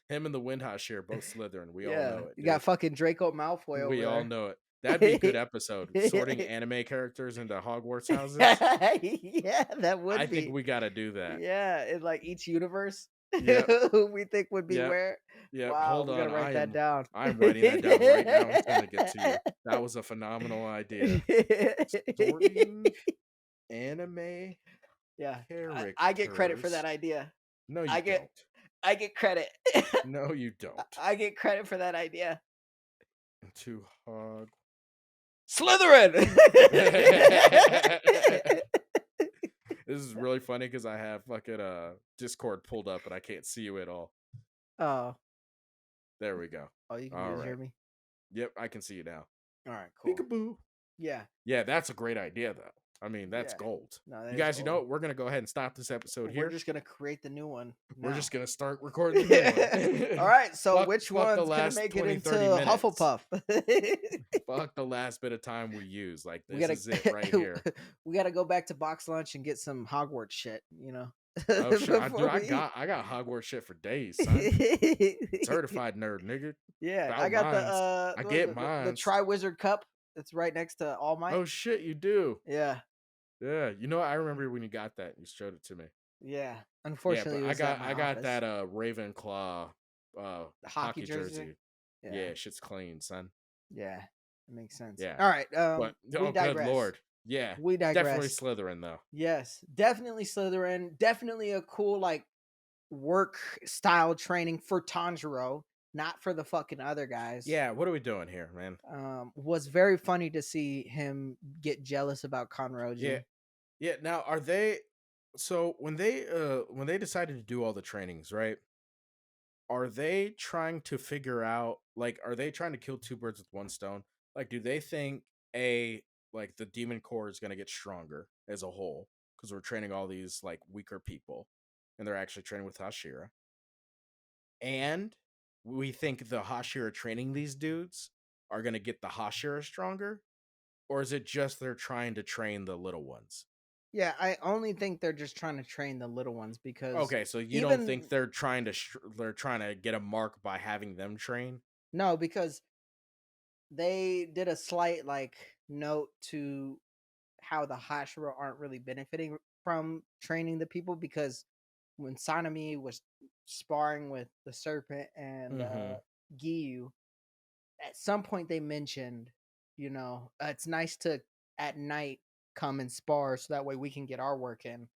him and the Windhashir both Slytherin. We all Yeah, know it, you got dude. fucking Draco Malfoy We over all there. know it. That'd be a good episode. Sorting anime characters into Hogwarts houses. Yeah, that I would think be. we got to do that. Yeah, in like each universe Yep. who we think would be Yep. where. Yep. Wow, Hold we gotta on. write that down. I'm writing that down right now and sending it to you. That was a phenomenal idea. Sorting anime Yeah, I get credit for that characters. idea. No, you I get don't. I get credit. No, you don't. I get credit for that idea. To hog. Slytherin. This is really funny because I have fucking Discord pulled up and I can't see you at all. Oh, There we go. oh, you can All just right. hear me. Yep, I can see you now. All right, cool. Peekaboo. Yeah, Yeah, that's a great idea though. I mean, that's yeah. gold. No, that You is guys, you know gold. what? We're gonna go ahead and stop this episode We're here. just gonna create the new one We're now. just gonna start recording the new All one. right, so fuck, which fuck the one's gonna last make it 20, into 30 minutes. Hufflepuff? Fuck the last bit of time we use. Like we this gotta is it right here. we gotta go back to box lunch and get some Hogwarts shit, you know. Oh shit, Before we I got Hogwarts shit for days, son. Certified nerd, nigga. Yeah, I About got the mines. I what is get it, the mines. Triwizard Cup that's right next to All Might. Oh shit, you do. Yeah, Yeah, you know what? I remember when you got that. You showed it to me. yeah. Yeah, Unfortunately, but it was at my I got office. that Ravenclaw The hockey hockey jersey. jersey. Yeah, Yeah, shit's clean, son. yeah, it makes sense. Yeah. All right, But we oh good digress. lord. Yeah. We Definitely digress. Slytherin though. Yes, definitely Slytherin. Definitely a cool like work style training for Tanjiro, not for the fucking other guys. Yeah, what are we doing here, man? Was very funny to see him get jealous about Yeah. Kanroji. Yeah, now are they so when they decided to do all the trainings, right? Are they trying to figure out like are they trying to kill two birds with one stone? Like do they think a like the demon core is going to get stronger as a whole because we're training all these like weaker people and they're actually training with Hashira? And we think the Hashira training these dudes are going to get the Hashira stronger? Or is it just they're trying to train the little ones? Yeah, I only think they're just trying to train the little ones because Okay, so you don't think even they're trying to they're trying to get a mark by having them train? no, because they did a slight like note to how the Hashira aren't really benefiting from training the people because when Sanemi was sparring with the serpent and Mhm. Giyu, at some point they mentioned, it's nice to at night come and spar so that way we can get our work in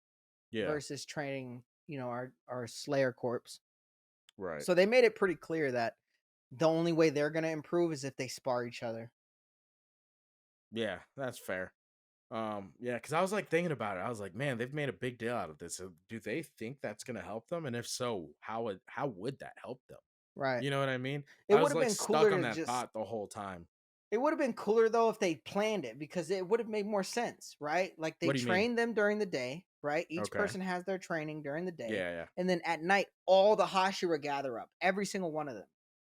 Yeah, versus training, our Slayer corpse. right. So they made it pretty clear that the only way they're gonna improve is if they spar each other. Yeah, that's fair. Yeah, because I was like thinking about it. I was like, man, they've made a big deal out of this. So do they think that's gonna help them? And if so, how would that help them? Right. You know what I mean? It I would was have like been stuck cooler on to that just thought the whole time. It would have been cooler though if they planned it because it would have made more sense, right? Like they What do you mean? train them during the day, right? Each Okay. person has their training during the day, Yeah, yeah. and then at night all the Hashira gather up, every single one of them.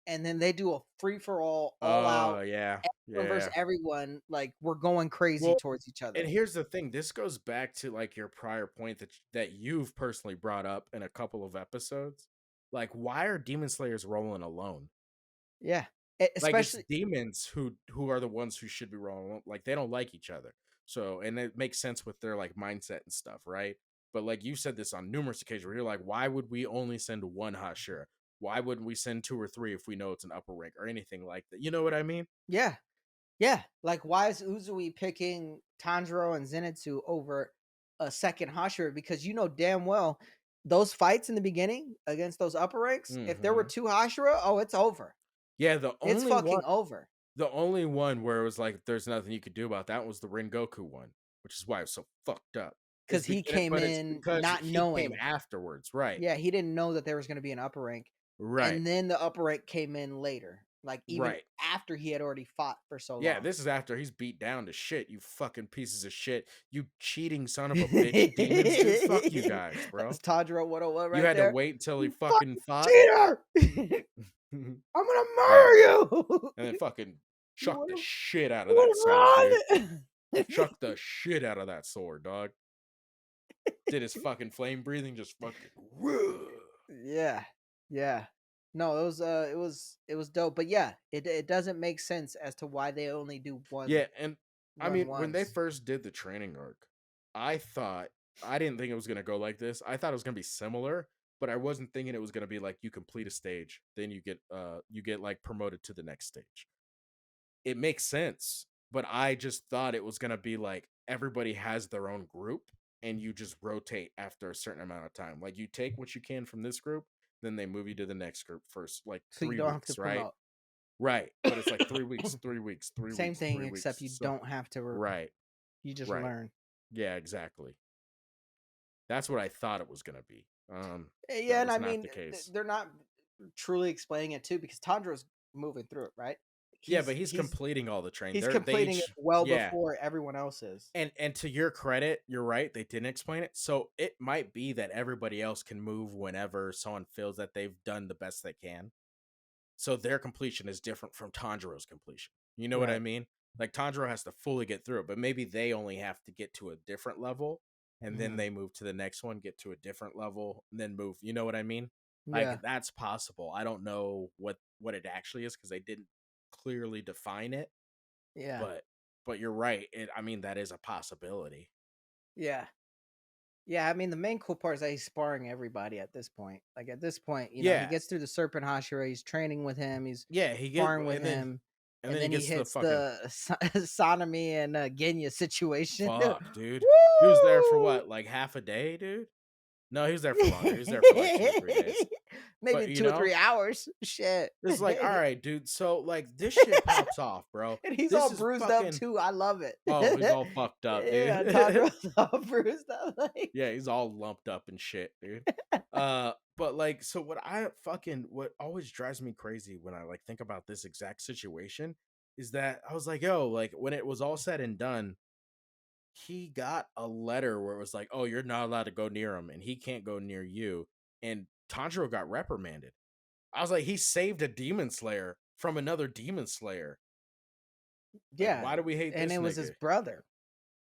And then they do a free for all out, Oh, yeah. everyone versus Yeah. everyone, like we're going crazy Well, towards each and other. here's the thing, this goes back to, like, your prior point that you've personally brought up in a couple of episodes. Like, why are demon slayers rolling alone? Yeah. Like, it's Especially demons who are the ones who should be rolling alone. Like, they don't like each other. So, and it makes sense with their, like, mindset and stuff, right? But, like, you said this on numerous occasions where you're like, "Why would we only send one Hashira? Why wouldn't we send 2 or 3 if we know it's an upper rank?" Or anything like that. You know what I mean? yeah. Yeah, like why is Uzui picking Tanjiro and Zenitsu over a second Hashira? Because you know damn well those fights in the beginning against those upper ranks, if there were Mhm. two Hashira, oh, it's over. Yeah, It's fucking over. the only one where it was like there's nothing you could do about that was the Rengoku one, which is why it's so fucked up. Because he came But it's in because not he came knowing. afterwards, right? Yeah, he didn't know that there was going to be an upper rank, Right. and then the upper rank came in later, like even Right. after he had already fought for so Yeah, long. this is after he's beat down to shit, you fucking pieces of shit. You cheating son of a bitch demons, dude. Fuck you guys, bro. That's Tanjiro 101 You right had to there. wait until he You fucking fucking fought. cheater! I'm gonna Right. murder you. And then fucking You chuck the wanna shit out you of that sword, dude. wanna run? Chuck the shit out of that sword, dog. Did his fucking flame breathing just fucking Yeah. Yeah. No, it was dope. But yeah, it doesn't make sense as to why they only do Yeah, and I one mean, when they once. first did the training arc, I thought I didn't think it was gonna go like this. I thought it was gonna be similar, but I wasn't thinking it was gonna be like you complete a stage, then you get like promoted to the next stage. It makes sense, but I just thought it was gonna be like everybody has their own group and you just rotate after a certain amount of time. Like you take what you can from this group, then they move you to the next group for like So you three don't have to weeks, right? promote. Right. But it's like 3 weeks, 3 weeks, three Same weeks, thing, three except weeks. you So don't have to. right, You just right. learn. Yeah, exactly. That's what I thought it was gonna be. That Yeah, and was I not mean the case. they're not truly explaining it too because Tanjiro's moving through it, right? Yeah, but He's he's he's completing all the train. he's They completing it each well yeah. before everyone else is. And to your credit, you're right, they didn't explain it. So it might be that everybody else can move whenever someone feels that they've done the best they can. So their completion is different from Tanjiro's completion. You know what I Right. mean? Like Tanjiro has to fully get through it, but maybe they only have to get to a different level and then Mhm. they move to the next one, get to a different level, and then move. You know what I mean? Like Yeah. that's possible. I don't know what it actually is because they didn't clearly define it, Yeah. but you're right. I mean that is a possibility. Yeah. Yeah, I mean, the main cool part is that he's sparring everybody at this point. Like at this point, he Yeah. gets through the Serpent Hashira, he's training with him, he's Yeah, he get sparring with him, and and then he then he gets to the hits fucking the Sanemi and Genya situation. fuck, dude. He was there for Woo! what, like half a day, dude? No, he was there for longer. He was there for like 2 or 3 days. Maybe But, 2 or 3 hours. Shit. it's like, all right, dude. So like this shit pops off, bro. And he's all This is bruised up fucking too. I love it. oh, he's all fucked up, Yeah, dude. Tanjiro's all bruised up. Like, Yeah, he's all lumped up and shit, dude. But like, so what always drives me crazy when I like think about this exact situation is that I was like, yo, like when it was all said and done, he got a letter where it was like, oh, you're not allowed to go near him, and he can't go near you. And Tanjiro got reprimanded. I was like, he saved a demon slayer from another demon slayer. Like, yeah, why do we hate and this it was his nigga? brother.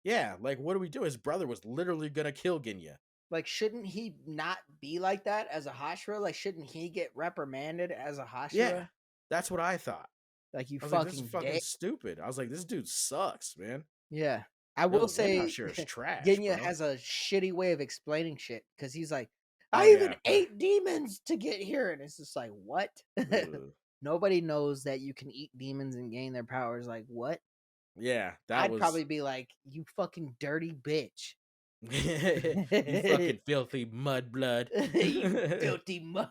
Yeah, like, what do we do? His brother was literally gonna kill Genya. Like, shouldn't he not be like that as a Hashira? Like, shouldn't he get reprimanded as a Yeah, Hashira? that's what I thought. Like, you I was like, this is fucking fucking dick. stupid. I was like, this dude sucks, man. Yeah. I Yo, will the Zen say Hashira is trash, Genya bro. has a shitty way of explaining shit because he's like, Oh I even yeah. ate demons to get here. And it's just like, what? Ugh. Nobody knows that you can eat demons and gain their powers. Like, what? Yeah, that I'd was probably be like, you fucking dirty bitch. you fucking filthy mud blood. You filthy mud.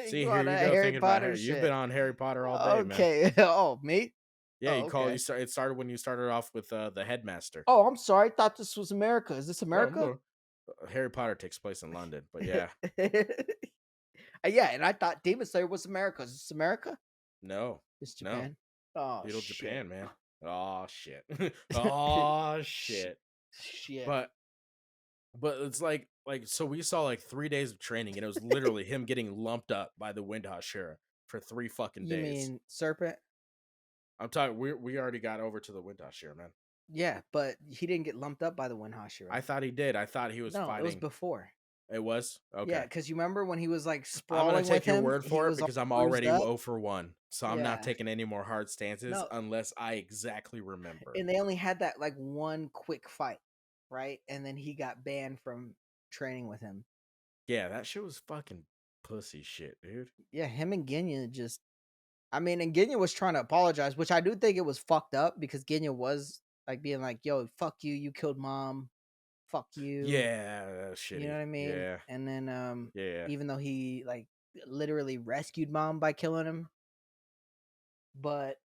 See, You here on you that go Harry thinking about Potter Harry. You've been shit. on Harry Potter all day, man. Okay. Oh, me? Yeah, Oh, okay. it started when you started off with the headmaster. Oh, I'm sorry. I thought this was America. Is this Oh, America? no. Harry Potter takes place in London, but yeah. Yeah, and I thought Demon Slayer was America. Is this America? No. It's No. Japan. Oh Feudal shit. Japan, man. Oh shit. Oh Sh- shit. Shit. But it's like so we saw like 3 days of training, and it was literally him getting lumped up by the Wind Hashira for 3 fucking You days. mean serpent? I'm talking. We already got over to the Wind Hashira, man. Yeah, but he didn't get lumped up by the Wind I Hashira. thought he did. I thought he was No, it was fighting. before. It was Yeah, okay. because you remember when he was like I'm gonna sprawling with take your him, word he for it was all because I'm bruised already up. 0 for 1. So I'm not Yeah. taking any more hard stances No, unless I exactly remember. and they only had that like one quick fight, right? And then he got banned from training with him. Yeah, that shit was fucking pussy shit, dude. Yeah, him and Genya just I mean, and Genya was trying to apologize, which I do think it was fucked up because Genya was like being like, "Yo, fuck you, you killed mom, fuck you." Yeah, that's You know shitty. what I mean? Yeah, And then yeah. even though he like literally rescued mom by killing him, but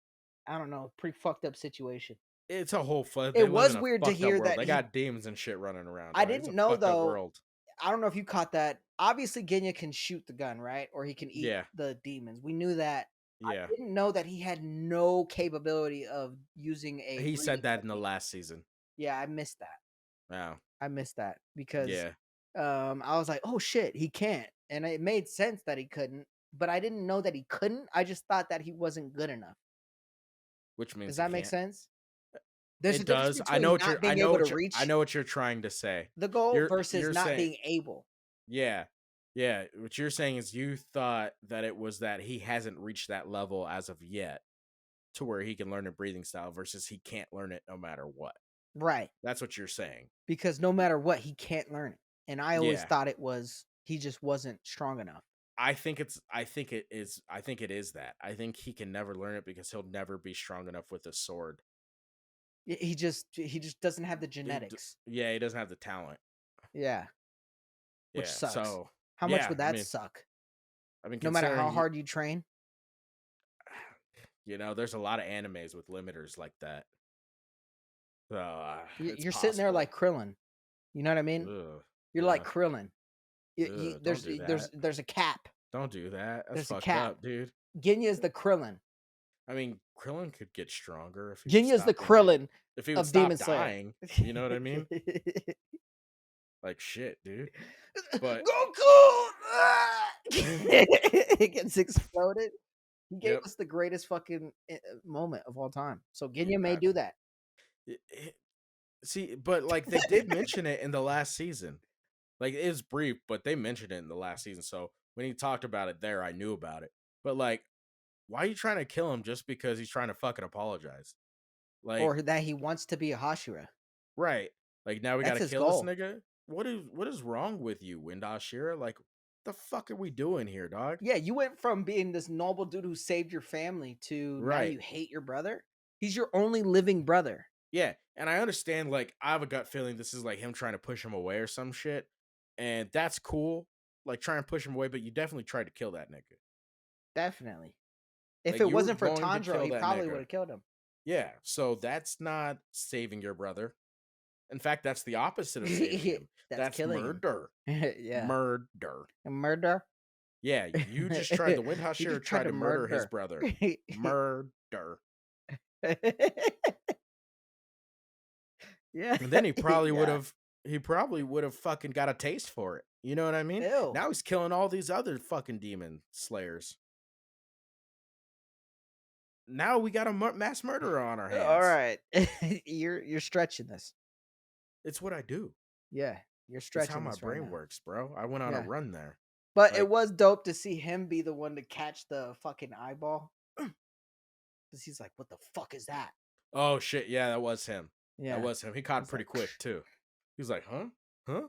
I don't know, pretty fucked up situation. It's a whole It they live was in a weird to fucked up hear world. that They he got demons and shit running around, I dog. It's a didn't know fucked up though. world. I don't know if you caught that. Obviously, Genya can shoot the gun, right? Or he can eat Yeah, the demons. We knew that. I yeah. didn't know that he had no capability of using a He said breathing that in the technique. last season. Yeah, I missed that. Wow. I missed that because Yeah, I was like, "Oh shit, he can't." And it made sense that he couldn't, but I didn't know that he couldn't. I just thought that he wasn't good enough. which Does means he that make can't. sense? There's a It difference does. I know between what you're. not being able to reach what you're trying to say. the goal versus You're not saying. being able. Yeah. Yeah. What you're saying is you thought that it was that he hasn't reached that level as of yet to where he can learn a breathing style versus he can't learn it no matter what. Right. That's what you're saying. Because no matter what, he can't learn it. And I always Yeah. thought it was he just wasn't strong enough. I think it is that. I think he can never learn it because he'll never be strong enough with a sword. He just doesn't have the It, genetics. yeah, he doesn't have the talent. Yeah, which Yeah. sucks. So, How much yeah, would that suck? I mean No matter how considering hard you train, there's a lot of animes with limiters like that. So, it's you're sitting there like possible. Krillin. You know what I mean? Ugh. You're like Krillin. Don't do that. There's a cap. Don't do that. That's There's a fucked cap. up, dude. Genya is the Krillin. I mean, Krillin could get stronger if he would Genya is the stop being Krillin if he would of stop Demon Slayer. dying. You know what I mean? Like shit, dude. But Goku! Ah! It gets exploded. He gave yep. us the greatest fucking moment of all time. So Yeah, Genya may do that. see, but like they did mention it in the last season. Like it was brief, but they mentioned it in the last season. So when he talked about it there, I knew about it. But like, why are you trying to kill him just because he's trying to fucking apologize? Like, Or that he wants to be a Hashira. right? Like now we That's gotta his kill this goal. nigga. What is wrong with you, Wind Ashira? Like, the fuck are we doing here, dog? Yeah, you went from being this noble dude who saved your family to now Right. you hate your brother. He's your only living brother. Yeah, and I understand. Like, I have a gut feeling this is like him trying to push him away or some shit, and that's cool. Like, try and push him away, but you definitely tried to kill that nigga. Definitely. If Like, it you were wasn't for going to Tanjiro, kill he that probably would nigga. have killed him. Yeah, so that's not saving your brother. In fact, that's the opposite of saving him. That's That's killing him. murder. Yeah. Murder. A murder? Yeah, you just tried. The Wind You Hashira just tried tried to to murder his murder. brother. Murder. Yeah. And then he probably would Yeah. have. He probably would have fucking got a taste for it. You know what I mean? Ew. Now he's killing all these other fucking demon slayers. Now we got a mass murderer on our hands. All right. You're stretching this. It's what I do. Yeah. You're It's stretching how my this right brain now. works, bro. I went on a Yeah. run there. But it Like, was dope to see him be the one to catch the fucking eyeball. Because he's like, what the fuck is that? oh shit, yeah, that was him. Yeah. That was him. He caught it He's pretty like, quick too. He was like, huh? Huh?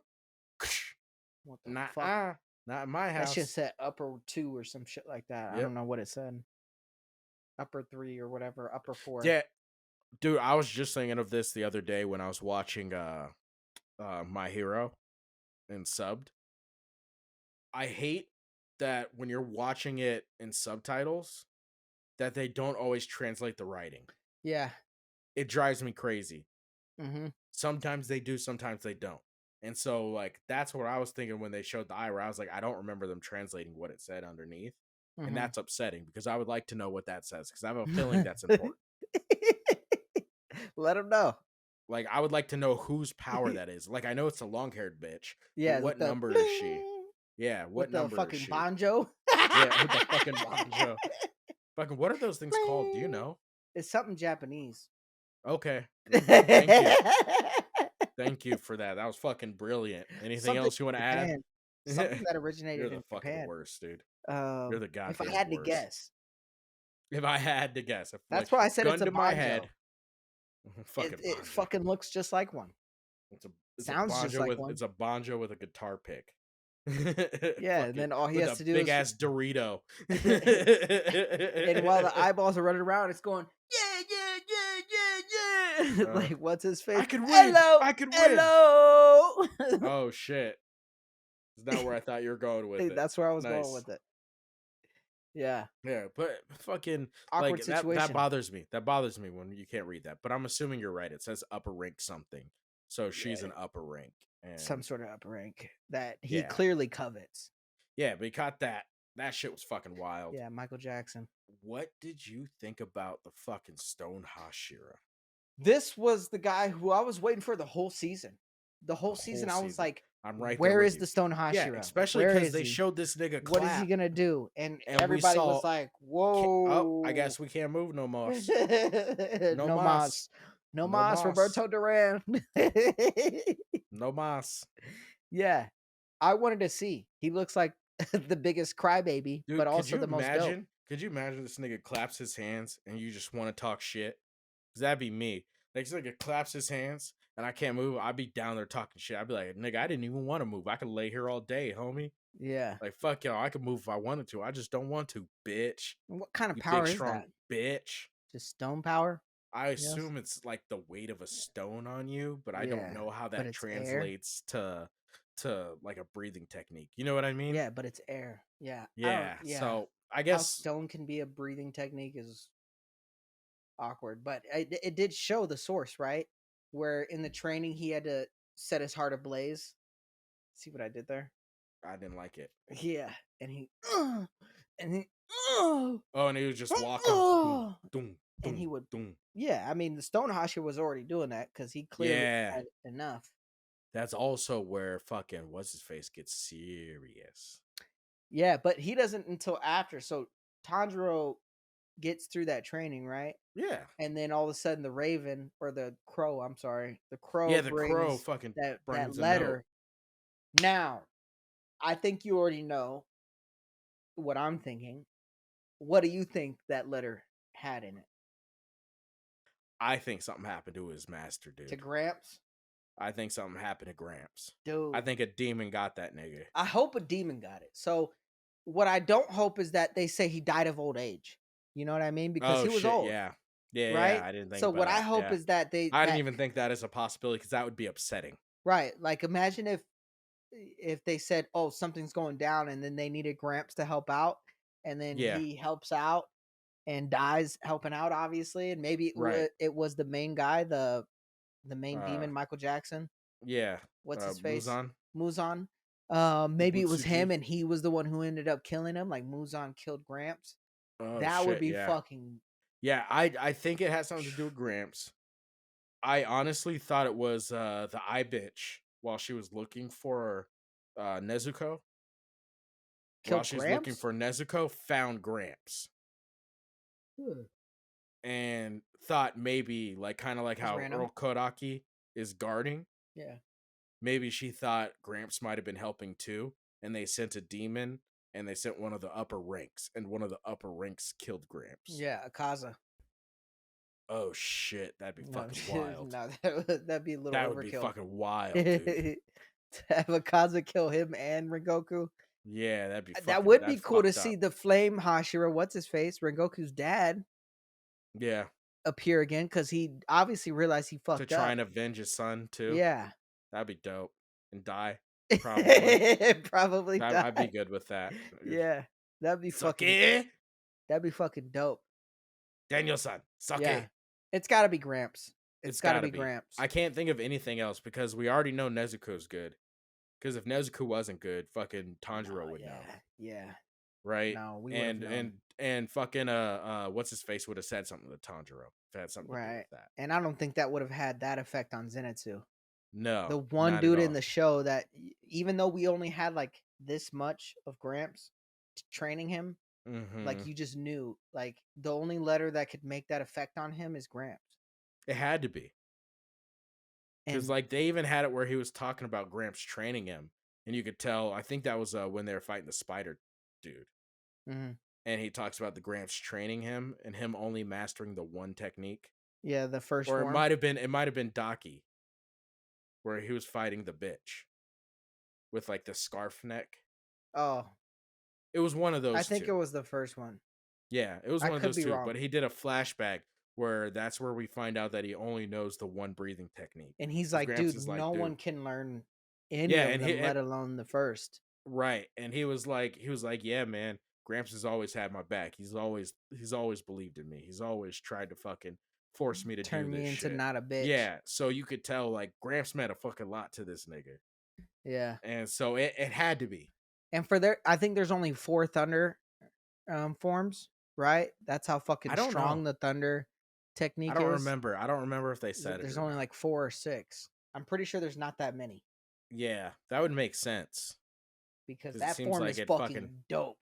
what the Nah, fuck? not in my That shit house. said upper 2 or some shit like that. I Yep. don't know what it said. Upper 3 or whatever. Upper 4. Yeah, dude, I was just thinking of this the other day when I was watching My Hero and subbed. I hate that when you're watching it in subtitles that they don't always translate the writing. Yeah. It drives me crazy. Mm-hmm. Sometimes they do, sometimes they don't. And so, like, that's what I was thinking when they showed the eye where I was like, I don't remember them translating what it said underneath. and Mhm. that's upsetting because I would like to know what that says because I have a feeling that's important. Let him know. Like, I would like to know whose power that is. Like, I know it's a long-haired bitch, but Yeah, with what the number is she? bling, Yeah, what with the number is fucking she? banjo. Yeah, with the fucking banjo. Fucking, what are those things called? Do you Bling. know? It's something Japanese. Okay. Thank you. Thank you for that. That was fucking brilliant. Anything Something else you want to in add? Japan. Something that You're originated the in fucking Japan. worst, dude. You're the If I goddamn had to worst. guess, If I had to guess, if like that's why I said it's gun a to my head, banjo. It fucking it banjo. fucking looks just like one. It's a Sounds just like one. it's a banjo with a guitar pick. Yeah, and Fucking then all he with has a to do big is ass Dorito. and while the eyeballs are running around, it's going, yeah, yeah, yeah, yeah, yeah. uh, Like, what's his face? I could win. Hello, I could win. hello. Oh shit. Is not where I thought you were going with it. That's where I was going Nice. with it. Yeah. Yeah, but fucking Awkward like that situation. bothers me. That bothers me when you can't read that. But I'm assuming you're right. It says upper rank something. So she's Yeah. an upper rank. Some And sort of upper rank that he yeah. clearly covets. Yeah, but he caught that. That shit was fucking wild. Yeah, Michael Jackson. What did you think about the fucking Stone Hashira? This was the guy who I was waiting for the whole season. The The whole whole season, I was season. like, I'm right there where with is you. the Stone Yeah, Hashira? especially Where because is they he? showed this nigga What is he clap, gonna do? And and we everybody was saw. like, Oh, I whoa. guess we can't move no more. No No mas. mas. No No mas, mas. Roberto Duran. No mas. Yeah. I wanted to see. He looks like the biggest crybaby, but Dude, also the most dope. Could you imagine this nigga claps his hands and you just want to talk shit? Cause that'd be me. Like this nigga claps his hands and I can't move. I'd be down there talking shit. I'd be like, nigga, I didn't even want to move. I could lay here all day, homie. Yeah. Like fuck y'all. I could move if I wanted to. I just don't want to, bitch. What kind of You big power is strong that? bitch. Just stone power? I Yes. assume it's like the weight of a stone on you, but I don't Yeah. know how But that it's air. translates to like a breathing technique. You know what I mean? Yeah, but it's air. Yeah. I don't Yeah. yeah. So I How guess stone can be a breathing technique is awkward, but it did show the source, right? Where in the training he had to set his heart ablaze. See what I did there? I didn't like it. Yeah, and he and he uh, Oh, and he was just walking. Doom, uh, doom, and he doom, would doom. yeah, I mean the Stonehasher was already doing that because he clearly Yeah. had enough. That's also where fucking what's his face gets serious. Yeah, but he doesn't until after. So Tanjiro gets through that training, right? Yeah. And then all of a sudden the Raven or the Crow, I'm sorry, the Crow Yeah, the crow brings fucking that brings a note. letter. Now, I think you already know what I'm thinking. What do you think that letter had in it? I think something happened to his master, To dude. Gramps? I think something happened to Gramps. I Dude, think a demon got that nigga. I hope a demon got it. So, what I don't hope is that they say he died of old age. You know what I mean? Because Oh he was shit, old, yeah. Yeah, right? I didn't think So, about what I that. hope Yeah. is that they I didn't that even think that is a possibility because that would be upsetting. right, like imagine if they said, "Oh, something's going down," and then they needed Gramps to help out, and then Yeah. he helps out and dies helping out, obviously, and maybe Right. it was the main guy, the main Uh demon, Michael Jackson. yeah. What's his face? Muzan. Muzan. Maybe it was him, Butsuji. and he was the one who ended up killing him. Like Muzan killed Gramps. Oh That would shit, be yeah. fucking. Yeah, I think it has something to do with Gramps. I honestly thought it was the eye bitch while she was looking for Nezuko. While Killed she's looking Gramps. for Nezuko, found Gramps Huh. and thought maybe like kind of like That's how random. Earl Kodaki is guarding. Yeah. Maybe she thought Gramps might have been helping too, and they sent a demon and they sent one of the upper ranks, and one of the upper ranks killed Gramps. Yeah, Akaza. Oh shit, that'd be No, fucking wild. no, that'd be a little That would be overkill. fucking wild, dude. To have Akaza kill him and Rengoku. Yeah, that'd be That fucking would be that's cool to fucked see up. the Flame Hashira, what's his face, Rengoku's dad, Yeah, appear again because he obviously realized he to fucked try up. and avenge his son too. Yeah. That'd be dope. And die, probably. Probably I'd be die. good with that. Yeah. That'd be fucking Sake, that'd be fucking dope. Daniel-san, Yeah. sake. It's gotta be Gramps. It's It's gotta gotta be be. Gramps. I can't think of anything else because we already know Nezuko's good. Because if Nezuko wasn't good, fucking Tanjiro No, would know. yeah. Yeah. right? No, we would have And known. fucking what's his face would have said something to Tanjiro if it had something to do Right. with that. And I don't think that would have had that effect on Zenitsu. The No, one not at dude in all. the show that even though we only had like this much of Gramps training him, like Hmm. you just knew like the only letter that could make that effect on him is Gramps. It had to be. Because And like they even had it where he was talking about Gramps training him, and you could tell. I think that was when they were fighting the spider dude, mhm, and he talks about the Gramps training him and him only mastering the one technique. yeah, the first Or form. it might have been Daki where he was fighting the bitch with like the scarf neck. Oh, It was one of I those think it two. was the first one. Yeah, it was I one of could those be two. wrong. But he did a flashback where that's where we find out that he only knows the one breathing technique. And he's Because like, Gramps dude, is like, no dude, one can learn any yeah, of them, let alone the first. right, and he was like, yeah, man, Gramps has always had my back. He's always believed in me. He's always tried to fucking force me to do Turn me this into shit. not a bitch. Yeah, so you could tell like Gramps meant a fucking lot to this nigga, Yeah. and so it had to be. And for their I think there's only 4 thunder forms, right? That's how I fucking don't know. strong the thunder technique is. I don't remember if they said it There's or only not. like 4 or 6. I'm pretty sure there's not that many Yeah, that would make sense because because it that seems form like is it fucking. fucking dope.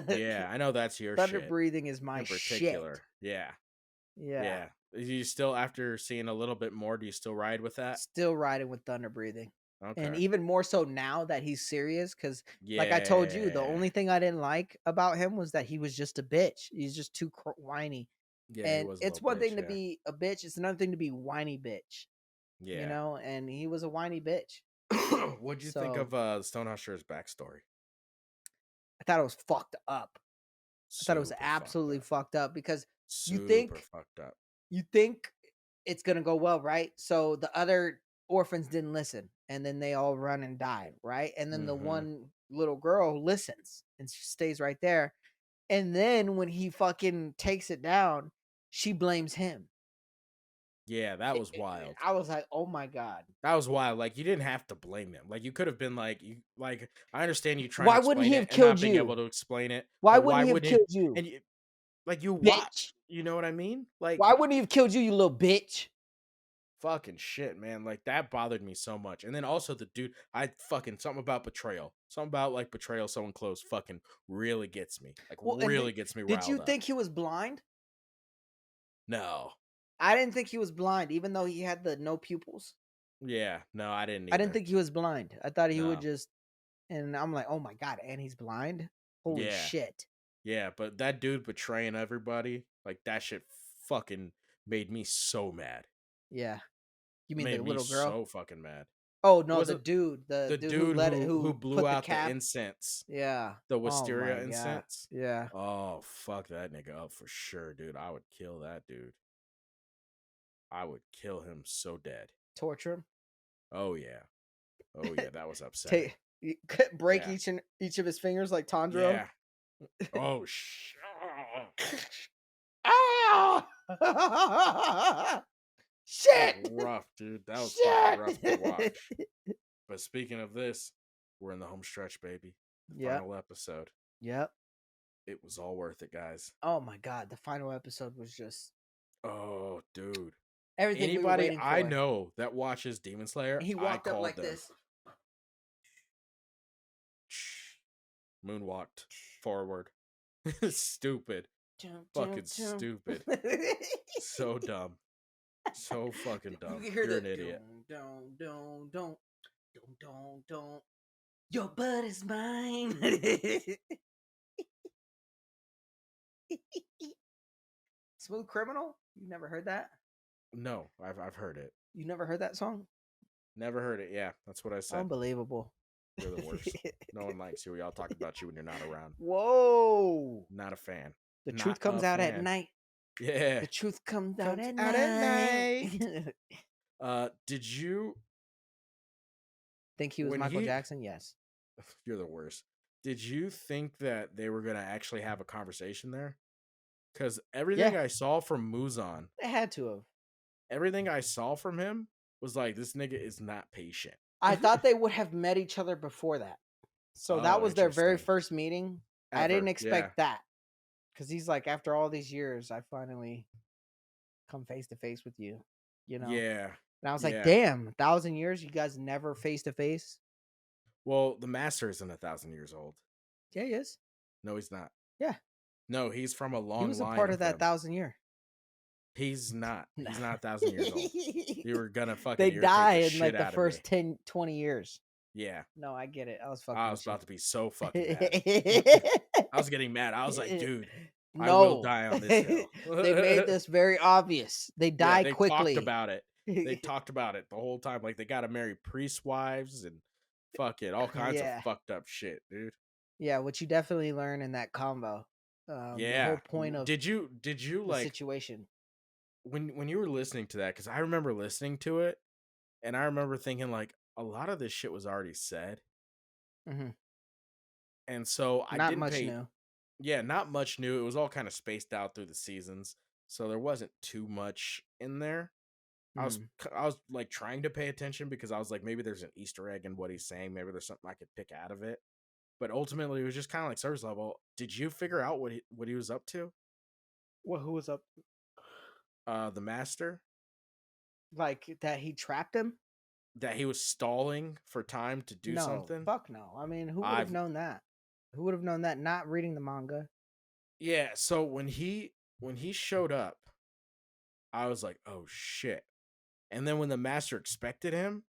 Yeah, I know that's your Thunder shit breathing is my in shit. particular. Yeah, Yeah. yeah. You still, after seeing a little bit more, do you still ride with that? Still riding with thunder breathing. And Okay. even more so now that he's serious, because like I told you, the Yeah. only thing I didn't like about him was that he was just a bitch. He's just too whiny. Yeah, he And was a it's little one bitch. thing to Yeah. be a bitch; it's another thing to be whiny bitch. You Yeah. know, and he was a whiny bitch. What'd you think So of Stonehouse's backstory? I thought it was fucked up. I thought it was Super fucked absolutely up. fucked up because you Super think fucked up. you think it's gonna go well, right? So the other orphans didn't listen, and then they all run and die, right? And then the Mm-hmm. one little girl listens and she stays right there. And then when he fucking takes it down, she blames him. Yeah, that was wild. I was like, oh my god, That was wild. Like you didn't have to blame him. Like you could have been like, you like I understand you trying to why wouldn't explain he it have and not killed being able you? to explain it, Why but wouldn't why he have wouldn't it? killed you, And you, like you bitch? watch, you know what I mean? Like Why wouldn't he have killed you, you little bitch? fucking shit, man. Like that bothered me so much. And then also the dude, I fucking something about betrayal. Something about like betrayal someone close fucking really gets me. Like Well, and really gets me did you riled up. think he was blind? No. I didn't think he was blind, even though he had the no pupils. Yeah, no, I didn't I didn't either. think he was blind. I thought he would No. just, and I'm like, oh my god, and he's blind. Holy Yeah. shit! Yeah, but that dude betraying everybody, like that shit fucking made me so mad. Yeah, you mean the Made me little girl? so fucking mad. Oh It no, wasn't the the dude who dude let it, who who blew put the out the cap. incense, Yeah. the Oh wisteria my god. incense. Yeah. Oh, fuck that nigga up for sure, dude. I would kill that dude. I would kill him so dead. Torture him. Oh yeah. Oh yeah, that was upsetting. Take break Yeah. each of his fingers like Tanjiro. Yeah. Oh shit. Ah! That was Shit! rough, dude. That was fucking rough to Shit! watch. But speaking of this, we're in the home stretch, baby. The Yep. final episode. Yep. It was all worth it, guys. Oh my god, the final episode was just Oh, dude. everything we were Anybody waiting I for. know that watches Demon Slayer, And he I walked up called like them. this. Moonwalked forward. Stupid. Dun, dun, Fucking dun. stupid. So dumb. So fucking You dumb. can hear You're the an idiot. dun, dun, dun, dun, dun, dun. Your butt is mine. Smooth Criminal? You never heard that? No, I've heard it. You never heard that song? Never heard it. Yeah, that's what I said. Unbelievable. You're the worst. No one likes you. We all talk about you when you're not around. Whoa. Not a fan. The Not truth comes a out at fan. night. Yeah. The truth comes out Comes at out at night. night. Did you Think he was when Michael he Jackson? Yes. you're the worst. Did you think that they were gonna actually have a conversation there? Because everything Yeah, I saw from Muzan, they had to have. everything I saw from him was like this nigga is not patient. I thought they would have met each other before that. So that Oh, was their very interesting. first meeting. I didn't ever. Yeah. expect that because he's like, after all these years, I finally come face to face with you, you know? Yeah. And I was like, Yeah. damn, 1,000 years, you guys never face to face? Well, the master isn't 1,000 years old. Yeah, he is. No, he's not. Yeah. No, he's from a He long was a line part of of that them. 1,000 year. He's not. Nah. He's not 1,000 years old. You were gonna fucking They irritate die the in shit like the out of me. first 10, 20 years. Yeah. No, I get it. I was fucking I was with you. about to be so fucking mad. I was getting mad. I was like, dude, I will No. die on this hill. They made this very obvious. They Yeah, die they talked quickly. about it. They talked about it the whole time. Like they gotta marry priest wives and fucking all kinds of Yeah. fucked up shit, dude. Yeah, what you definitely learn in that combo. The whole Yeah. point of Did you the like situation. when you were listening to that? Because I remember listening to it and I remember thinking like a lot of this shit was already said. Mhm. And so I Not didn't much pay new. yeah, not much new. It was all kind of spaced out through the seasons. So there wasn't too much in there. Mhm. I was like trying to pay attention because I was like maybe there's an Easter egg in what he's saying, maybe there's something I could pick out of it. But ultimately it was just kind of like surface level. Did you figure out what he was up to? Well, who was up? The master, Like that he trapped him? that he was stalling for time to do No, something? fuck no. I mean, who would have I've known that? Who would have known that not reading the manga? Yeah, so when he showed up, I was like, "Oh shit." And then when the master expected him,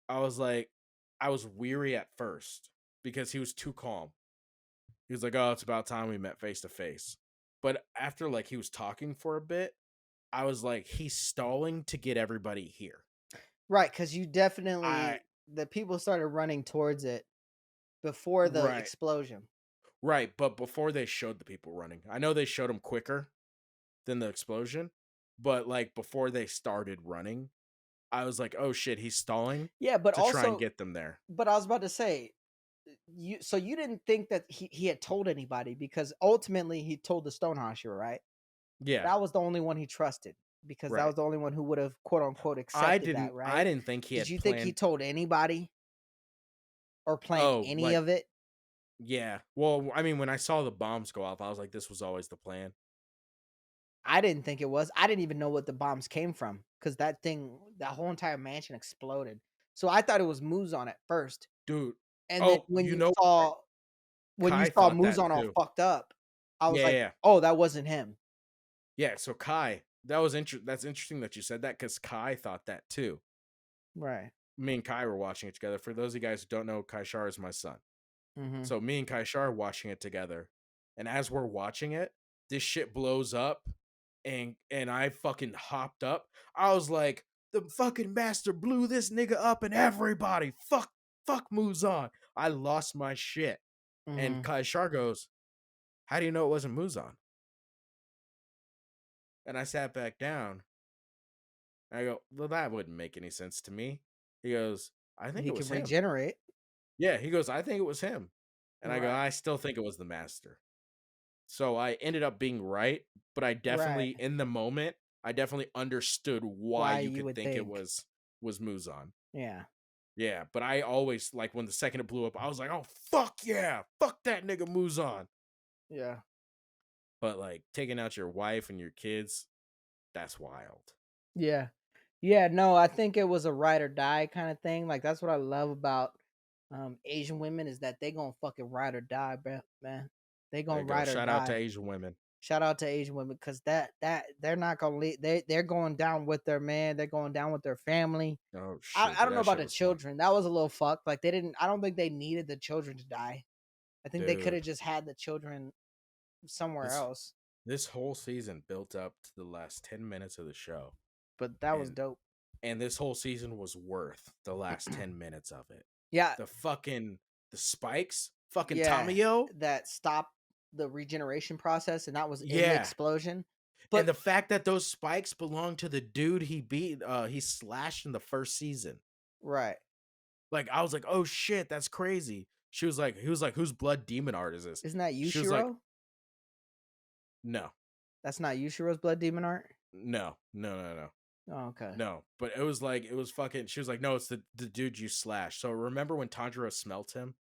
I was like I was weary at first because he was too calm. He was like, "Oh, it's about time we met face to face." But after like he was talking for a bit, I was like, "He's stalling to get everybody here." Right, because you I definitely the people started running towards it before the right, explosion. right. But before they showed the people running, I know they showed them quicker than the explosion, but like before they started running, I was like, "Oh shit, he's stalling Yeah, but to try and also, get them there." but I was about to say, you didn't think that he had told anybody because ultimately he told the Stone Hashira, right? Yeah, That was the only one he trusted because that right. was the only one who would have quote unquote I accepted that, didn't I right? didn't think he Did had you think he planned. told anybody or planned Oh, any like of it? yeah. Well, I mean, when I saw the bombs go off, I was like, this was always the plan. I didn't think it was. I didn't even know what the bombs came from because that whole entire mansion exploded. So I thought it was Muzan at first, Dude. and then Oh, you know, when you Kai saw thought that Muzan all too. fucked up, I was Yeah, yeah, like, yeah. "Oh, that wasn't him." Yeah, so Kai, that's interesting that you said that because Kai thought that too. Right. Me and Kai were watching it together. For those of you guys who don't know, Kai Shar is my son. Mhm. So me and Kai Shar are watching it together. And as we're watching it, this shit blows up and I fucking hopped up. I was like, the fucking master blew this nigga up and everybody fuck moves on. I lost my shit. And Mhm. Kai Shar goes, how do you know it wasn't Muzan? And I sat back down. And I go, well, that wouldn't make any sense to me. He goes, I think He it can was him. regenerate. Yeah, he goes, I think it was him. And I go, Right. I still think it was the master. So I ended up being right, but I Right. definitely in the moment, I definitely understood why Why you you could would think it think. was Muzan. Yeah. Yeah, but I always like when the second it blew up, I was like, "Oh fuck yeah, fuck that nigga Muzan." Yeah. But like taking out your wife and your kids, that's wild. Yeah. Yeah, no, I think it was a ride or die kind of thing. Like that's what I love about Asian women is that they gonna fucking ride or die, bro, man. They There gonna you go. ride or Shout out to die. Asian women. Shout out to Asian women because that they're not gonna leave. They're going down with their man. They're going down with their family. Oh I, shit, I dude, don't know that about shit the was fun, children. That was a little fucked. Like they didn't. I don't think they needed the children to die. I think they could dude. have just had the children somewhere This else. this whole season built up to the last 10 minutes of the show, But that was and dope. this whole season was worth the last 10 minutes of it. Yeah, The fucking the spikes, fucking yeah. Tamayo. That stopped the regeneration process, and that was in the Yeah. explosion. And But the fact that those spikes belong to the dude he slashed in the first season. right, Like I was like, "Oh shit, that's crazy." He was like, "Whose blood demon art is this?" isn't that She was like, Yushiro? "No. That's not Yushiro's blood demon art. No. No, no, no. Oh, okay. No." But it was fucking she was like, "No, it's the dude you slashed." So remember when Tanjiro smelt him?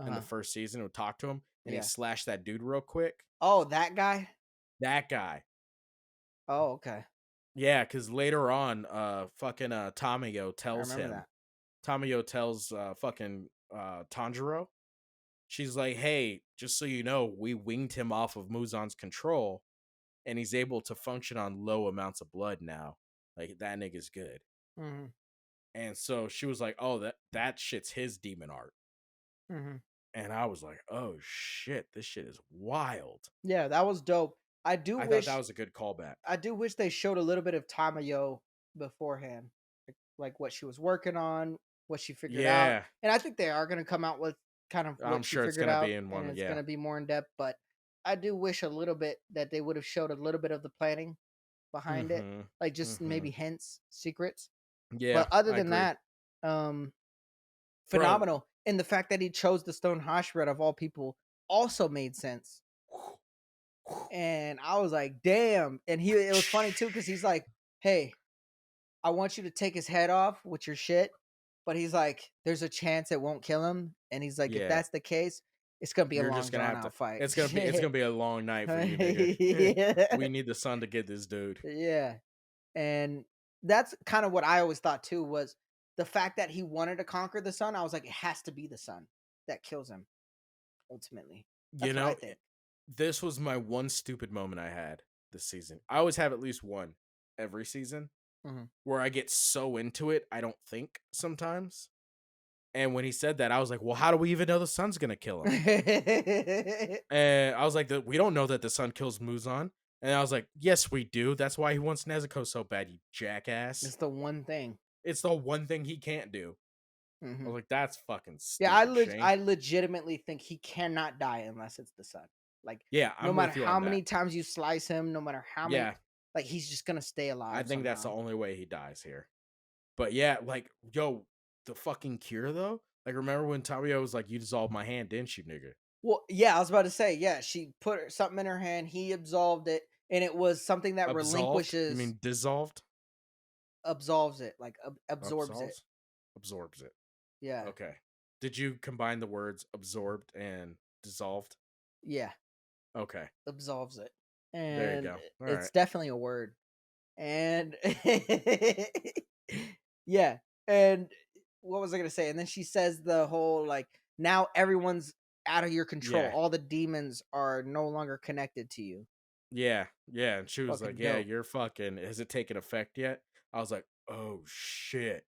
in the Uh-huh. first season who talked to him and he Yeah. slashed that dude real quick. Oh, that guy? That guy. Oh, okay. Yeah, because later on, fucking I remember that. Tamayo tells fucking Tanjiro, she's like, hey, just so you know, we winged him off of Muzan's control and he's able to function on low amounts of blood now. Like that nigga's good. Mhm. And so she was like, oh, that shit's his demon art. Mhm. And I was like, oh shit, this shit is wild. Yeah, that was dope. I do I thought that wish was a good callback. I do wish they showed a little bit of Tamayo beforehand, like what she was working on, what she figured out, Yeah, and I think they are gonna come out with kind of I'm what she sure it's figured gonna out, be in and one. it's Yeah. gonna be more in depth. But I do wish a little bit that they would have showed a little bit of the planning behind it, Mm-hmm. like just Mm-hmm. maybe hints, secrets. Yeah, But other I than agree. that, um, Bro. phenomenal. And the fact that he chose the Stone Hashira of all people also made sense. And I was like, damn. And it was funny too, because he's like, hey, I want you to take his head off with your shit. But he's like, there's a chance it won't kill him. And he's like, if Yeah. that's the case, it's gonna be a You're long just gonna drawn have to out fight. it's gonna be a long night for you, nigga. We Yeah. need the sun to get this dude. Yeah. And that's kind of what I always thought too, was the fact that he wanted to conquer the sun. I was like, it has to be the sun that kills him ultimately. You That's what I know, think. this was my one stupid moment I had this season. I always have at least one every season Mhm. where I get so into it, I don't think sometimes. And when he said that, I was like, well, how do we even know the sun's gonna kill him? And I was like, we don't know that the sun kills Muzan. And I was like, yes, we do. That's why he wants Nezuko so bad, you jackass. It's the one thing. It's the one thing he can't do. I was Mhm. like, that's fucking Yeah, stupid, Shane. I legitimately think he cannot die unless it's the sun. Like, Yeah, no I'm matter with you on how that. many times you slice him, no matter how many, Yeah, like he's just gonna stay I alive think that's the somehow. only way he dies here. But yeah, like, yo, the fucking cure though. Like, remember when Tabio was like, "You dissolved my hand, didn't you, nigga?" Well, yeah, I was about to say, yeah, she put something in her hand, he absolved it, and it was something that Absolved? You relinquishes, mean dissolved? absolves it, like absorbs it. Absolves? Absorbs it. Yeah, Okay. Did you combine the words absorbed and dissolved? yeah, Okay. absolves it, There you and go. All it's right. definitely a word. And yeah, and what was I gonna say? And then she says the whole like, now everyone's out of your control. Yeah. All the demons are no longer connected to you. Yeah. Yeah. And she was like, Fucking "Yeah, dope. you're fucking. Has it taken effect yet?" I was like, "Oh shit."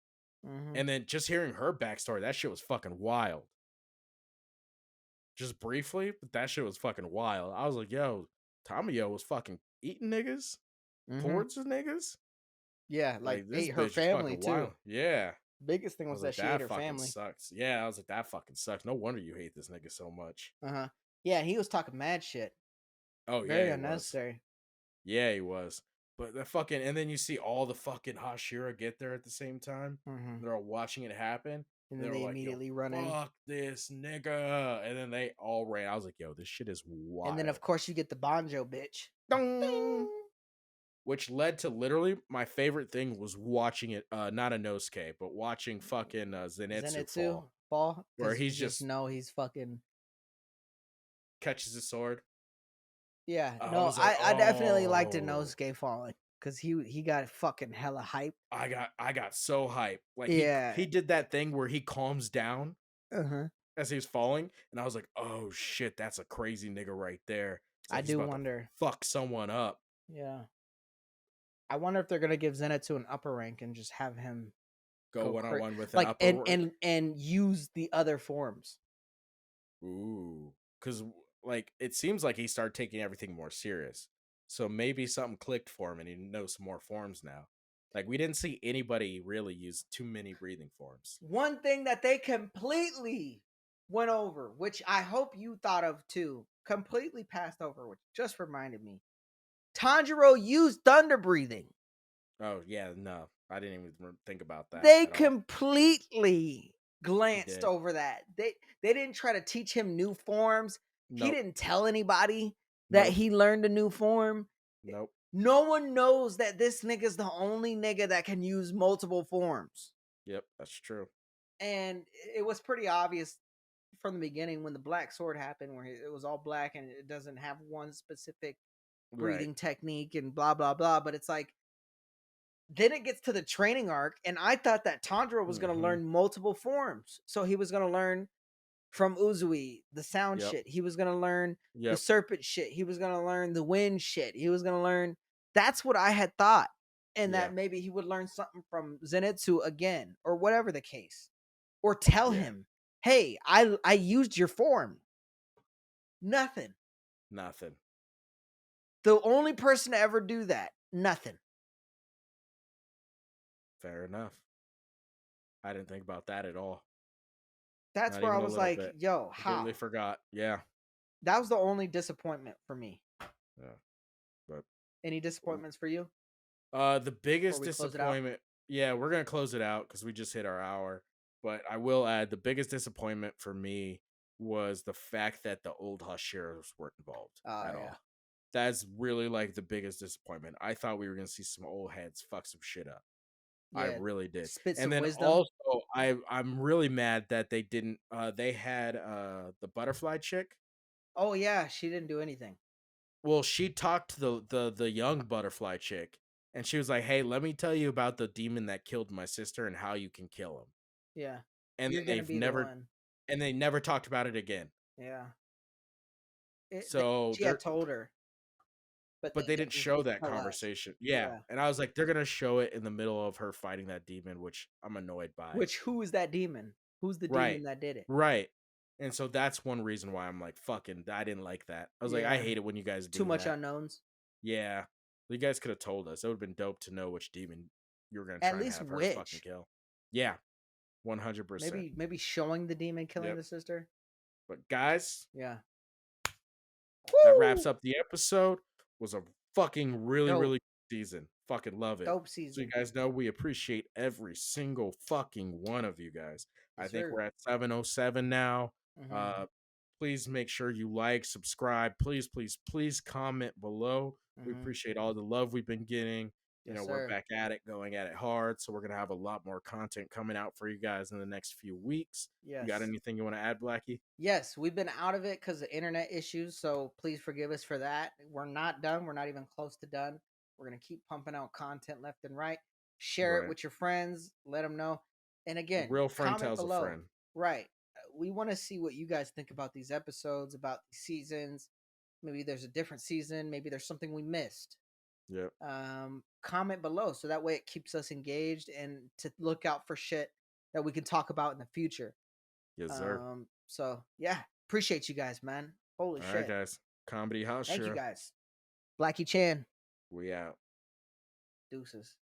Hmm. And then just hearing her backstory, that shit was fucking wild. Just briefly, but that shit was fucking wild. I was like, yo, Tamio was fucking eating niggas Hmm. towards the niggas. Yeah, like Like this ate her bitch is family fucking too. wild. Yeah. Biggest thing I was was that like, she ate that her fucking family. sucks. Yeah, I was like, that fucking sucks. No wonder you hate this nigga so much. Uh-huh. Yeah, he was talking mad shit. Oh yeah, Very he was. unnecessary. Yeah, he was. But the fucking and then you see all the fucking Hashira get there at the same time. Hmm. They're all watching it happen. And And then they were they like, yo, immediately run in. fuck this nigga. And then they all ran. I was like, yo, this shit is And then of wild. course you get the Banjo bitch. Dong! Ding! Which led to literally my favorite thing was watching it, not a Nosuke, but watching fucking Zenitsu Zenitsu fall, fall, where because you he's just just know he's fucking. catches his sword. Yeah, I no, was like, I definitely liked oh, Inosuke falling because he got fucking hella hype. I got so hyped. Like Yeah. he did that thing where he calms down Uh-huh. as he's falling, and I was like, oh shit, that's a crazy nigga right there. It's I like he's do about to wonder. fuck someone up. Yeah. I wonder if they're gonna give Zenitsu an upper rank and just have him Go go one on crazy, one with an like, upper rank. and use the other forms. Ooh, because like it seems like he started taking everything more serious. So maybe something clicked for him, and he knows some more forms now. Like we didn't see anybody really use too many breathing forms. One thing that they completely went over, which I hope you thought of too, completely passed over, which just reminded me. Tanjiro used thunder breathing. Oh yeah, no, I didn't even think about that They at all. completely He glanced did. over that. They didn't try to teach him new forms. He Nope. didn't tell anybody that Nope. he learned a new form. Nope. No one knows that this nigga's the only nigga that can use multiple forms. Yep, that's true. And it was pretty obvious from the beginning when the black sword happened, where it was all black and it doesn't have one specific Right. breathing technique and blah blah blah. But it's like then it gets to the training arc, and I thought that Tanjiro was going to Mm-hmm. learn multiple forms. So he was going to learn from Uzui the sound Yep. shit. He was going to learn the Yep. serpent shit. He was going to learn the wind shit. He was going to learn. That's what I had thought, and Yeah. that maybe he would learn something from Zenitsu again, or whatever the case, or tell Yeah. him, "Hey, I used your form." Nothing. Nothing. The only person to ever do that. Nothing. Fair enough. I didn't think about that at all. That's Not where I even a was little like, bit. "Yo, Completely how?" forgot. Yeah. That was the only disappointment for me. Yeah. But Any disappointments for you the before biggest we close it out? disappointment, yeah, we're gonna close it out because we just hit our hour. But I will add the biggest disappointment for me was the fact that the old Hashiras weren't involved Oh at yeah, all. That's really like the biggest disappointment. I thought we were gonna see some old heads fuck some shit up. I yeah. really did. Spit And some then wisdom. also I'm really mad that they didn't they had the butterfly chick. Oh yeah, she didn't do anything. Well, she talked to the young butterfly chick, and she was like, "Hey, let me tell you about the demon that killed my sister and how you can kill him." Yeah, And you're then gonna be the one. they never talked about it again. Yeah, So she they're had told her, but but they didn't didn't show that tell us. conversation. Yeah, Yeah. and I was like, they're gonna show it in the middle of her fighting that demon, which I'm annoyed by. Which who is that demon? Who's the Right, demon that did it? right. And so that's one reason why I'm like, fucking, I didn't like that. I was like, I Yeah, hate it when you guys too do much that. unknowns. Yeah, you guys could have told us. It would have been dope to know which demon you were gonna At try and least have her fucking which. kill. Yeah, 100%. Maybe showing the demon killing Yep. the sister. But guys, Yeah. that wraps Woo! up the episode. Was a fucking really, Dope. really good season. Fucking love it. Dope So you season. guys know we appreciate every single fucking one of you guys. I Yes, think sir. we're at 707 now. Mm-hmm. Uh please make sure you like, subscribe. Please, please, please comment below. We Mm-hmm. appreciate all the love we've been getting. You Yes, know, we're sir. back at it, going at it hard. So we're gonna have a lot more content coming out for you guys in the next few weeks. You got Yes. anything you want to add, Blackie? Yes, we've been out of it because of internet issues, so please forgive us for that. We're not done. We're not even close to done. We're gonna keep pumping out content left and right. Share it Right. with your friends. Let them know. And A again, real friend comment tells a below. friend. Right. We want to see what you guys think about these episodes, about these seasons. Maybe there's a different season. Maybe there's something we missed. Yep. Comment below so that way it keeps us engaged and to look out for shit that we can talk about in the future. Yes, sir. So yeah, appreciate you guys, man. Holy All right, shit. guys. Comedy Thank you HASHIRA. guys. Blackie Chan. We out. Deuces.